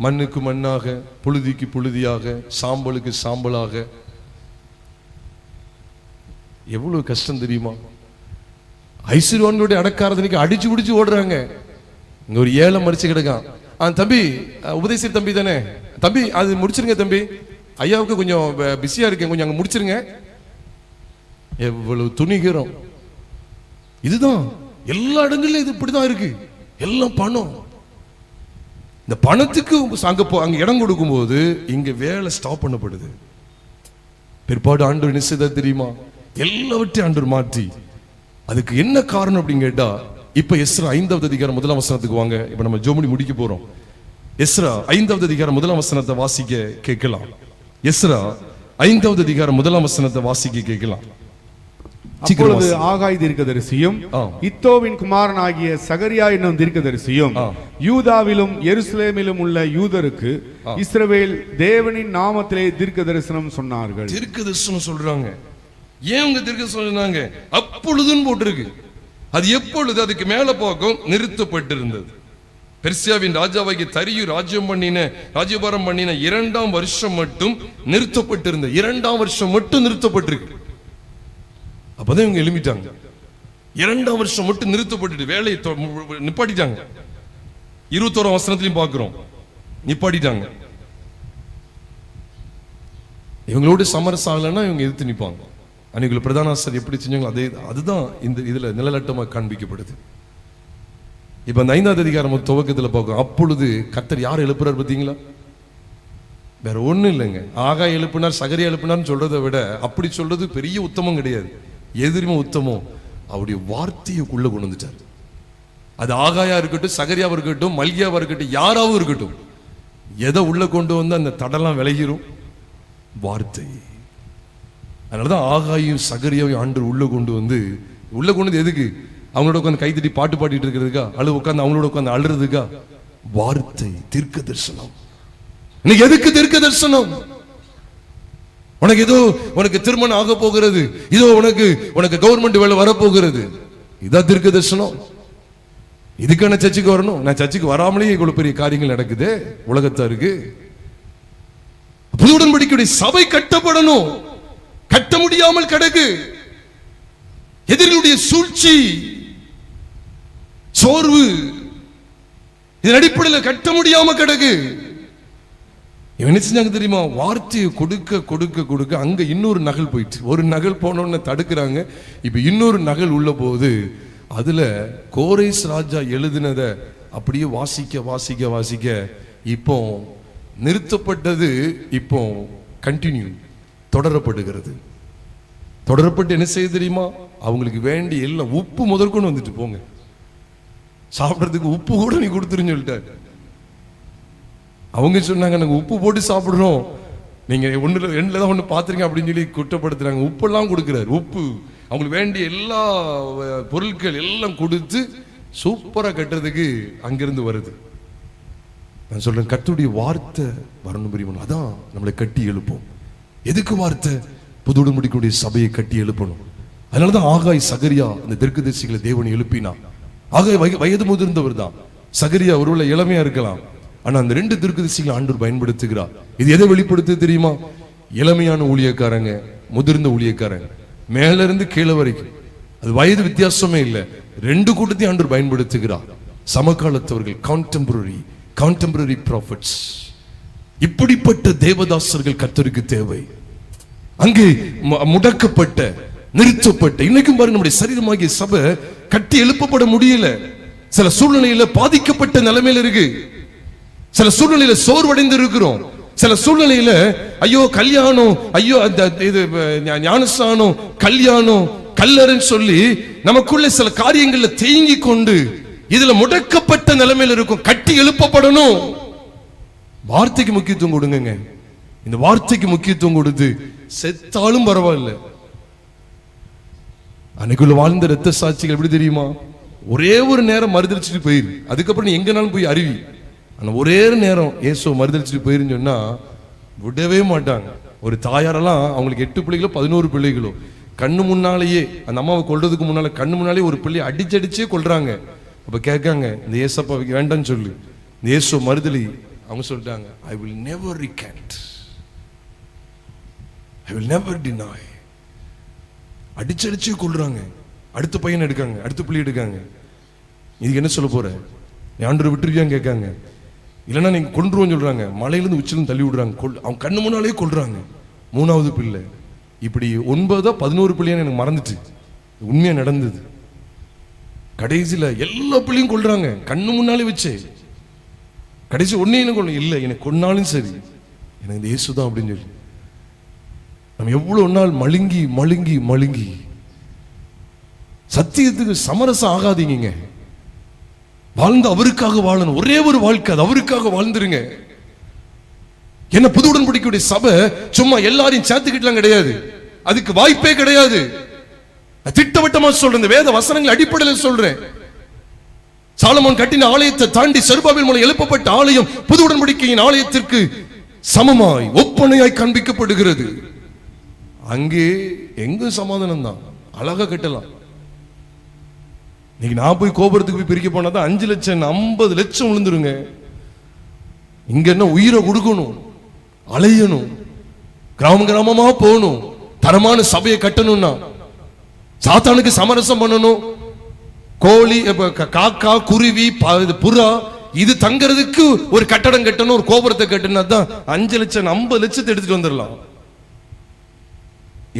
மண்ணுக்கு மண்ணாக, புழுதிக்கு புழுதியாக, சாம்பலுக்கு சாம்பலாக. எவ்வளவு கஷ்டம் தெரியுமா? ஐஸ்வர்யவான்களுடைய அடக்காரதனைக்கு அடிச்சு குடிச்சு ஓடுறாங்க. இங்க ஒரு ஏழை மறிச்சு கிடக்கான். தம்பி, உபதேசர் தம்பி தானே? தம்பி அது முடிச்சிருங்க தம்பி, ஐயாவுக்கு கொஞ்சம் பிஸியா இருக்கேன், கொஞ்சம் அங்க முடிச்சிருங்க. எவ்வளவு துணிகிறோம். இதுதான் எல்லா இடங்களிலும் இது இப்படிதான் இருக்கு. எல்லாம் பணம். இந்த பணத்துக்கு அங்க இடம் கொடுக்கும் போது இங்க வேலை ஸ்டாப் பண்ணப்படுது. பிற்பாடு ஆண்டவர் நிச்சயதா தெரியுமா? எல்லாவற்றையும் ஆண்டவர் மாற்றி. அதுக்கு என்ன காரணம் அப்படின்னு கேட்டா, இப்ப எஸ்ரா 5வது அதிகாரம் 1ஆம் வசனத்துக்கு வாங்க. இப்ப நம்ம ஜோமணி முடிக்க போறோம். எஸ்ரா 5வது அதிகாரம் 1ஆம் வசனத்தை வாசிக்க கேட்கலாம். எஸ்ரா 5வது அதிகாரம் 1ஆம் வசனத்தை வாசிக்க கேட்கலாம். அப்பொழுது ஆகாய் தீர்க்கதரிசியும் இத்தோவின் குமாரனாகிய சகரியா என்னும் தீர்க்கதரிசியும் யூதாவிலும் எருசலேமிலும் உள்ள யூதருக்கு இஸ்ரவேல் தேவனின் நாமத்திலே தீர்க்க தரிசனம் சொன்னார்கள். தீர்க்க தரிசனம் சொல்றாங்க. ஏன் உங்க தீர்க்க சொன்னாங்க? அப்பொழுதுன்னு போட்டிருக்கு. அது எப்பொழுது? அதுக்கு மேல போகும் நிறுத்தப்பட்டிருந்தது. பெர்சியாவின் ராஜாவாகிய தரியு ராஜ்யபாரம் பண்ணின 2ஆம் வருஷம் மட்டும் நிறுத்தப்பட்டிருந்த 2ஆம் வருஷம் மட்டும் நிறுத்தப்பட்டிருக்கு. அப்பதான் இவங்க எழுப்பிட்டாங்க. 2ஆம் வருஷம் மட்டும் நிறுத்தப்பட்டு வேலையை நிப்பாட்டிட்டாங்க. 21ஆம் வசனத்திலையும் பார்க்கிறோம், நிப்பாட்டிட்டாங்க. இவங்களோட சமரசம் ஆகலைன்னா இவங்க எதிர்த்து நிற்பாங்க. அன்னைக்கு பிரதான ஆசிரியர் எப்படி செஞ்சாங்களோ அதுதான் இந்த இதுல நிழலாட்டமா காண்பிக்கப்படுது. இப்ப அந்த 5வது அதிகாரம் துவக்கத்துல பார்க்கும். அப்பொழுது கர்த்தர் யார் எழுப்புறார் பார்த்தீங்களா? வேற ஒண்ணும் இல்லைங்க. ஆகா எழுப்பினார், சகரியா எழுப்பினார்னு சொல்றதை விட அப்படி சொல்றது பெரிய உத்தமம் கிடையாது. எதிரிமோ உத்தமம், அவருடைய வார்த்தையுக்குள்ள கொண்டு வந்துட்டார். அது ஆகாயா இருக்கட்டும், சகரியாவா இருக்கட்டும், மல்கியாவா இருக்கட்டும், யாராவும் இருக்கட்டும், எதை உள்ள கொண்டு வந்து அந்த தடலாம் விலகிரும்? வார்த்தை. அதனாலதான் ஆகாயும் சகரியாவையும் ஆண்டவர் உள்ள கொண்டு வந்து எதுக்கு? அவங்களோட உட்காந்து கைத்தட்டி பாட்டு பாடிட்டு இருக்கிறதுக்கா? உட்காந்து அவங்களோட உட்காந்து அழுறதுக்கா? வார்த்தை, தீர்க்க தரிசனம். இன்னைக்கு எதுக்கு தீர்க்க தரிசனம்? உனக்கு ஏதோ உனக்கு திருமணம் ஆக போகிறது, இதோ உனக்கு கவர்மெண்ட் வேலை வரப்போகிறது, இதான் தீர்க்க தரிசனம். இதுக்கு நான் சர்ச்சுக்கு வரணும்? நான் சர்ச்சுக்கு வராமலே இவ்வளவு பெரிய காரியங்கள் நடக்குது உலகத்தாருக்கு. புது உடன்படிக்கையுடைய சபை கட்டப்படணும், கட்ட முடியாமல் கிடக்கு. எதிரிகளுடைய சூழ்ச்சி, சோர்வு, இதன் அடிப்படையில் கட்ட முடியாம கிடக்கு. என்ன செஞ்சாங்க தெரியுமா? வார்த்தையை கொடுக்க கொடுக்க கொடுக்க அங்க இன்னொரு நகல் போயிட்டு, ஒரு நகல் போனோன்னு தடுக்கிறாங்க. இப்ப இன்னொரு நகல் உள்ள போகுது. அதுல கோரேஸ் ராஜா எழுதினத அப்படியே வாசிக்க வாசிக்க வாசிக்க இப்போ நிறுத்தப்பட்டது, இப்போ கண்டினியூ தொடரப்படுகிறது. தொடரப்பட்டு என்ன செய்ய தெரியுமா? அவங்களுக்கு வேண்டிய எல்லாம் உப்பு முதற்கொண்டு வந்துட்டு போங்க, சாப்பிட்றதுக்கு உப்பு கூட நீ கொடுத்துருன்னு சொல்லிட்டாரு. அவங்க சொன்னாங்க நாங்க உப்பு போட்டு சாப்பிடுறோம், நீங்க ஒண்ணுல ரெண்டுல தான் ஒண்ணு பாத்துருங்க அப்படின்னு சொல்லி குற்றப்படுத்துறாங்க. உப்பெல்லாம் கொடுக்கிறாரு, உப்பு அவங்களுக்கு வேண்டிய எல்லா பொருட்கள் எல்லாம் கொடுத்து சூப்பரா கட்டுறதுக்கு அங்கிருந்து வருது. நான் சொல்றேன், கர்த்தருடைய வார்த்தை வரணும் பிரியமான, அதான் நம்மளை கட்டி எழுப்போம். எதுக்கு வார்த்தை? புது உடன்படிக்கையுடைய சபையை கட்டி எழுப்பணும். அதனாலதான் ஆகாய் சகரியா அந்த தீர்க்கதரிசிகளை தேவன் எழுப்பினா. ஆகாய் வயது முதிர்ந்தவர் தான். சகரியா ஒருவேளை இளமையா இருக்கலாம், ஆனா அந்த ரெண்டு தீர்க்கதரிசிகளை ஆண்டவர் பயன்படுத்துகிறார். இது எதை வெளிப்படுத்து தெரியுமா? இளமையான ஊழியக்காரங்க, முதிர்ந்த ஊழியக்காரங்க, மேல இருந்து கீழே வரைக்கும், அது வயது வித்தியாசமே இல்லை. ரெண்டு கூட்டத்தையும் ஆண்டவர் பயன்படுத்துகிறார். சமகாலத்தவர்கள், கான்டெம்பரரி ப்ராஃபட்ஸ். இப்படிப்பட்ட தேவதாசர்கள் கர்த்தருக்கு தேவை. அங்கே முடக்கப்பட்ட, நிறுத்தப்பட்ட, இன்னைக்கும் பாருங்க நம்முடைய சரீரமாகிய சபை கட்டி எழுப்பப்பட முடியல. சில சூழ்நிலையில பாதிக்கப்பட்ட நிலைமையில இருக்கு. சில சூழ்நிலையில சோர்வடைந்து இருக்கிறோம். சில சூழ்நிலையில ஐயோ கல்யாணம், ஐயோ இது ஞானஸ்தானம், கல்யாணம், கல்லறைன்னு சொல்லி நமக்குள்ள சில காரியங்கள்ல தேங்கி கொண்டு இதுல முடக்கப்பட்ட நிலைமையில இருக்கும். கட்டி எழுப்பப்படணும். வார்த்தைக்கு முக்கியத்துவம் கொடுங்க. இந்த வார்த்தைக்கு முக்கியத்துவம் கொடுத்து செத்தாலும் பரவாயில்ல. அன்னைக்குள்ள வாழ்ந்த ரத்த சாட்சிகள் எப்படி தெரியுமா? ஒரே ஒரு நேரம் மறுதளிச்சுட்டு போயிரு, அதுக்கப்புறம் நீ எங்கனாலும் போய் அறிவி. ஆனா ஒரே நேரம் இயேசுவை மறுதளிச்சுட்டு போயிருன்னு சொன்னா விடவே மாட்டாங்க. ஒரு தாயாரெல்லாம் அவங்களுக்கு 8 பிள்ளைகளோ 11 பிள்ளைகளோ கண்ணு முன்னாலேயே, அந்த அம்மாவை கொல்றதுக்கு முன்னால கண்ணு முன்னாலே ஒரு பிள்ளையை அடிச்சடிச்சே கொல்றாங்க. அப்ப கேட்காங்க, இந்த ஏசப்பா வேண்டான்னு சொல்லு, இந்த இயேசுவை மறுதலி. அவங்க சொல்லிட்டாங்க, I will never recant, I will never deny. அடிச்சடிச்சே கொல்றாங்க. அடுத்த பையன் எடுக்காங்க, அடுத்த பிள்ளை எடுக்காங்க. இதுக்கு என்ன சொல்ல போற? நீ ஆண்டவரை விட்டுருக்கியான்னு கேட்காங்க. இல்லைன்னா நீங்க கொன்றுவோன்னு சொல்றாங்க. மலையிலிருந்து உச்சிலும் தள்ளி விடுறாங்க. அவங்க கண்ணு முன்னாலே கொல்றாங்க. 3வது பிள்ளை. இப்படி 9 11 பிள்ளையான்னு எனக்கு மறந்துட்டு, உண்மையா நடந்தது. கடைசியில எல்லா பிள்ளையும் கொல்றாங்க கண்ணு முன்னாலே வச்சு. கடைசி ஒன்னையும் கொள்ள இல்லை, எனக்கு கொன்னாலும் சரி எனக்கு இந்த இயேசு தான் அப்படின்னு சொல்லி. நம்ம எவ்வளவு நாள் மழுங்கி மழுங்கி மழுங்கி சத்தியத்துக்கு சமரசம் ஆகாதீங்க. வாழ்ந்து அவருக்காக வாழணும். ஒரே ஒரு வாழ்க்கை, அது அவருக்காக வாழ்ந்துருங்க. என்ன புது உடன்படிக்கையுடைய சபை சும்மா எல்லாரையும் சேர்த்துக்கிட்டலாம் கிடையாது. அதுக்கு வாய்ப்பே கிடையாது. திட்டவட்டமா சொல்றேன், வேத வசனங்கள் அடிப்படையில் சொல்றேன். சாலமோன் கட்டின ஆலயத்தை தாண்டி செருபாபேல் மூலம் எழுப்பப்பட்ட ஆலயம் புது உடன்படிக்கையின் ஆலயத்திற்கு சமமாய் ஒப்பனையாய் காண்பிக்கப்படுகிறது. அங்கே எங்கும் சமாதானம் தான், அழகா கட்டலாம். இன்னைக்கு நான் போய் கோபுரத்துக்கு போய் பிரிக்க போனாதான் 5 லட்சம் 50 லட்சம் விழுந்துருங்க. இங்க என்ன உயிரை கொடுக்கணும், அலையணும், கிராமமா போகணும், தரமான சபையை கட்டணும்னா சாத்தானுக்கு சமரசம் பண்ணணும். கோழி, காக்கா, குருவி, புறா இது தங்கிறதுக்கு ஒரு கட்டடம் கட்டணும், ஒரு கோபுரத்தை கட்டணும். தான் 5 லட்சம் 50 லட்சத்தை எடுத்துட்டு வந்துடலாம்.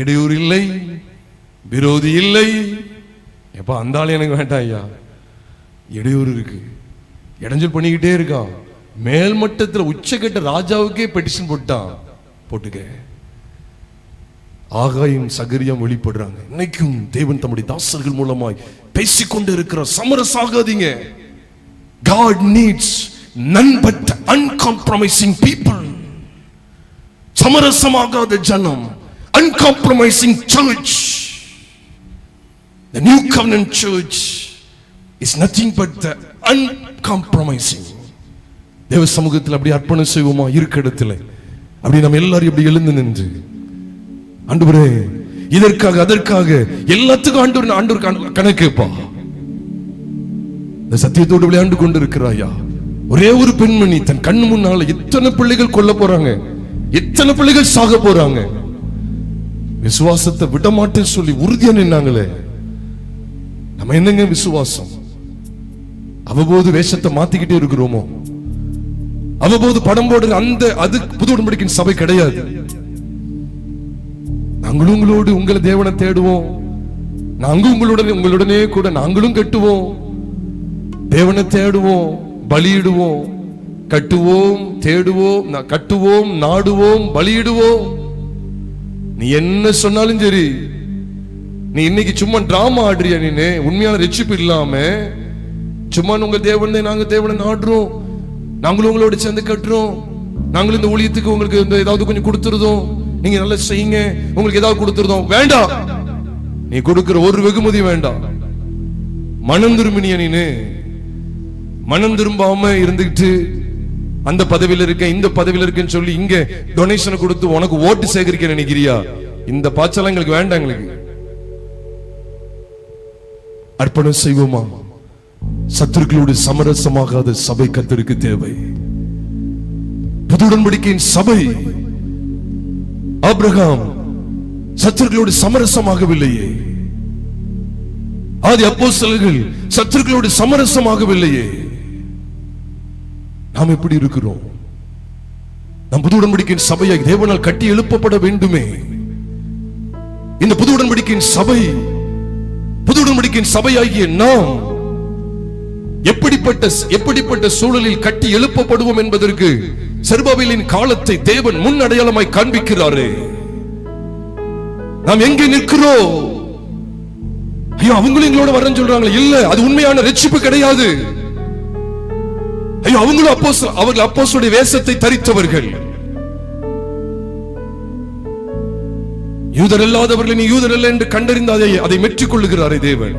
இடையூறு இல்லை, விரோதி இல்லை. எப்ப அந்த ஆளு எனக்கு வேண்டாம் ஐயா, இடையூறு இருக்கு, இடைஞ்சல் பண்ணிக்கிட்டே இருக்கான். மேல்மட்டத்தில் உச்சக்கட்ட ராஜாவுக்கே பெட்டிஷன் போட்டுக்க. ஆகாயும் சகரியாம் வெளிப்படுறாங்க. இன்னைக்கும் தேவன் தம்முடைய தாசர்கள் மூலமாய் பேசிக்கொண்டு இருக்கிற சமரசாகாதீங்க. God needs none but uncompromising people. சமரசமாகாத ஜனம், uncompromising church, the new covenant church. is nothing but the uncompromising. தேவ சமூகத்தில் அப்படி அர்ப்பணம் செய்வோமா இருக்க இடத்துல அப்படி நம்ம எல்லாரும் இப்படி எழுந்து நின்று, ஆண்டவரே இதற்காக அதற்காக எல்லாத்துக்கும் ஆண்டவர் கணக்குப்பா. இந்த சத்தியத்தோடு விளையாண்டு கொண்டு இருக்கிறாயா? ஒரே ஒரு பெண்மணி தன் கண்ணு முன்னால எத்தனை பிள்ளைகள் கொல்ல போறாங்க, எத்தனை பிள்ளைகள் சாக போறாங்க. விசுவாசத்தை விட மாட்டேன்னு சொல்லி உறுதியா நின்னாங்களே. நம்ம என்னங்க விசுவாசம்? அவ்வப்போது வேஷத்தை மாத்திக்கிட்டே இருக்கிறோமோ? அவ்வப்போது படம் போடுற அது புது உடன்படிக்கையின் சபை கிடையாது. நாங்களும் உங்களோடு உங்களை தேவனை தேடுவோம், நாங்களும் உங்களுடனே கூட நாங்களும் கட்டுவோம், தேவனை தேடுவோம், பலியிடுவோம், கட்டுவோம், தேடுவோம், கட்டுவோம், நாடுவோம், பலியிடுவோம். நீ என்ன சொன்னாலும் சரி, நீ இன்னைக்கு சும்மா டிராமா ஆடுறியா? நீ உண்மையான ரட்சிப்பு இல்லாம சும்மா உங்க தேவனை நாங்க தேவனை நாடுறோம், நாங்களும் உங்களோட சேர்ந்து கட்டுறோம், நாங்களும் இந்த ஊழியத்துக்கு உங்களுக்கு ஏதாவது கொஞ்சம் கொடுத்துருதோம், நீங்க நல்லா செய்யுங்க, உங்களுக்கு ஏதாவது கொடுத்துருதோம். வேண்டாம், நீ கொடுக்கிற ஒரு வெகுமதி வேண்டாம். மனம் திரும்பினிய நீனு மனம் திரும்பாம இருந்துகிட்டு அந்த பதவியில இருக்க இந்த பதவியில இருக்கேன்னு சொல்லி இங்க டொனேஷன் கொடுத்து உனக்கு ஓட்டு சேகரிக்க நினைக்கிறியா? இந்த பாய்ச்சலாம் எங்களுக்கு வேண்டாம். எங்களுக்கு அர்ப்பணம் செய்வோமா? சத்துருக்களோடு சமரசமாகாத சபை கர்த்தருக்கு தேவை. புது உடன்படிக்கையின் சபை ஆபிரகாம் சத்துருக்களோடு சமரசமாகவில்லையே, ஆதி அப்போஸ்தலர்கள் சத்துருக்களோடு சமரசமாகவில்லையே. நாம் எப்படி இருக்கிறோம்? நம் புது உடன்படிக்கையின் சபையை தேவனால் கட்டி எழுப்பப்பட வேண்டுமே. இந்த புது உடன்படிக்கையின் சபை, புது உடன்படிக்கையின் சபையாகிய நாம் எப்படிப்பட்ட சூழலில் கட்டி எழுப்பப்படுவோம் என்பதற்கு செருபாபேலின் காலத்தை தேவன் முன் அடையாளமாய் காண்பிக்கிறாரே. நாம் எங்கே நிற்கிறோம்? ஐயோ, அவங்களும் எங்களோட வரேன்னு சொல்றாங்களே. இல்ல, அது உண்மையான ரட்சிப்பு கிடையாது. ஐயோ, அவர்கள் அப்போஸ்தலருடைய வேஷத்தை தரித்தவர்கள். யூதர் அல்லாதவர்கள் நீ யூதர் அல்ல என்று கண்டறிந்தாதே, அதை மெற்றிக் கொள்ளுகிறாரே தேவன்.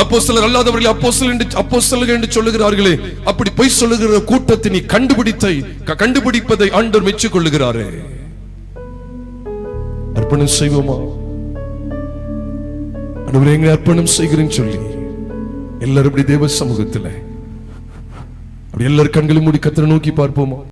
அப்போஸ்தலர் அல்லாதவர்கள் அப்போஸ்தலர்கள் என்று சொல்லுகிறார்களே, அப்படி பொய் சொல்லுகிற கூட்டத்தை நீ கண்டுபிடிப்பதை ஆண்டவர் மெச்சிக் கொள்ளுகிறாரே. அர்ப்பணம் செய்வோமா? ஆண்டவரே, எங்களை அர்ப்பணம் செய்கிறேன்னு சொல்லி எல்லாரும் அப்படி தேவ சமூகத்தில் அப்படி எல்லாரும் கண்களை மூடி கர்த்தரை நோக்கி பார்ப்போமா?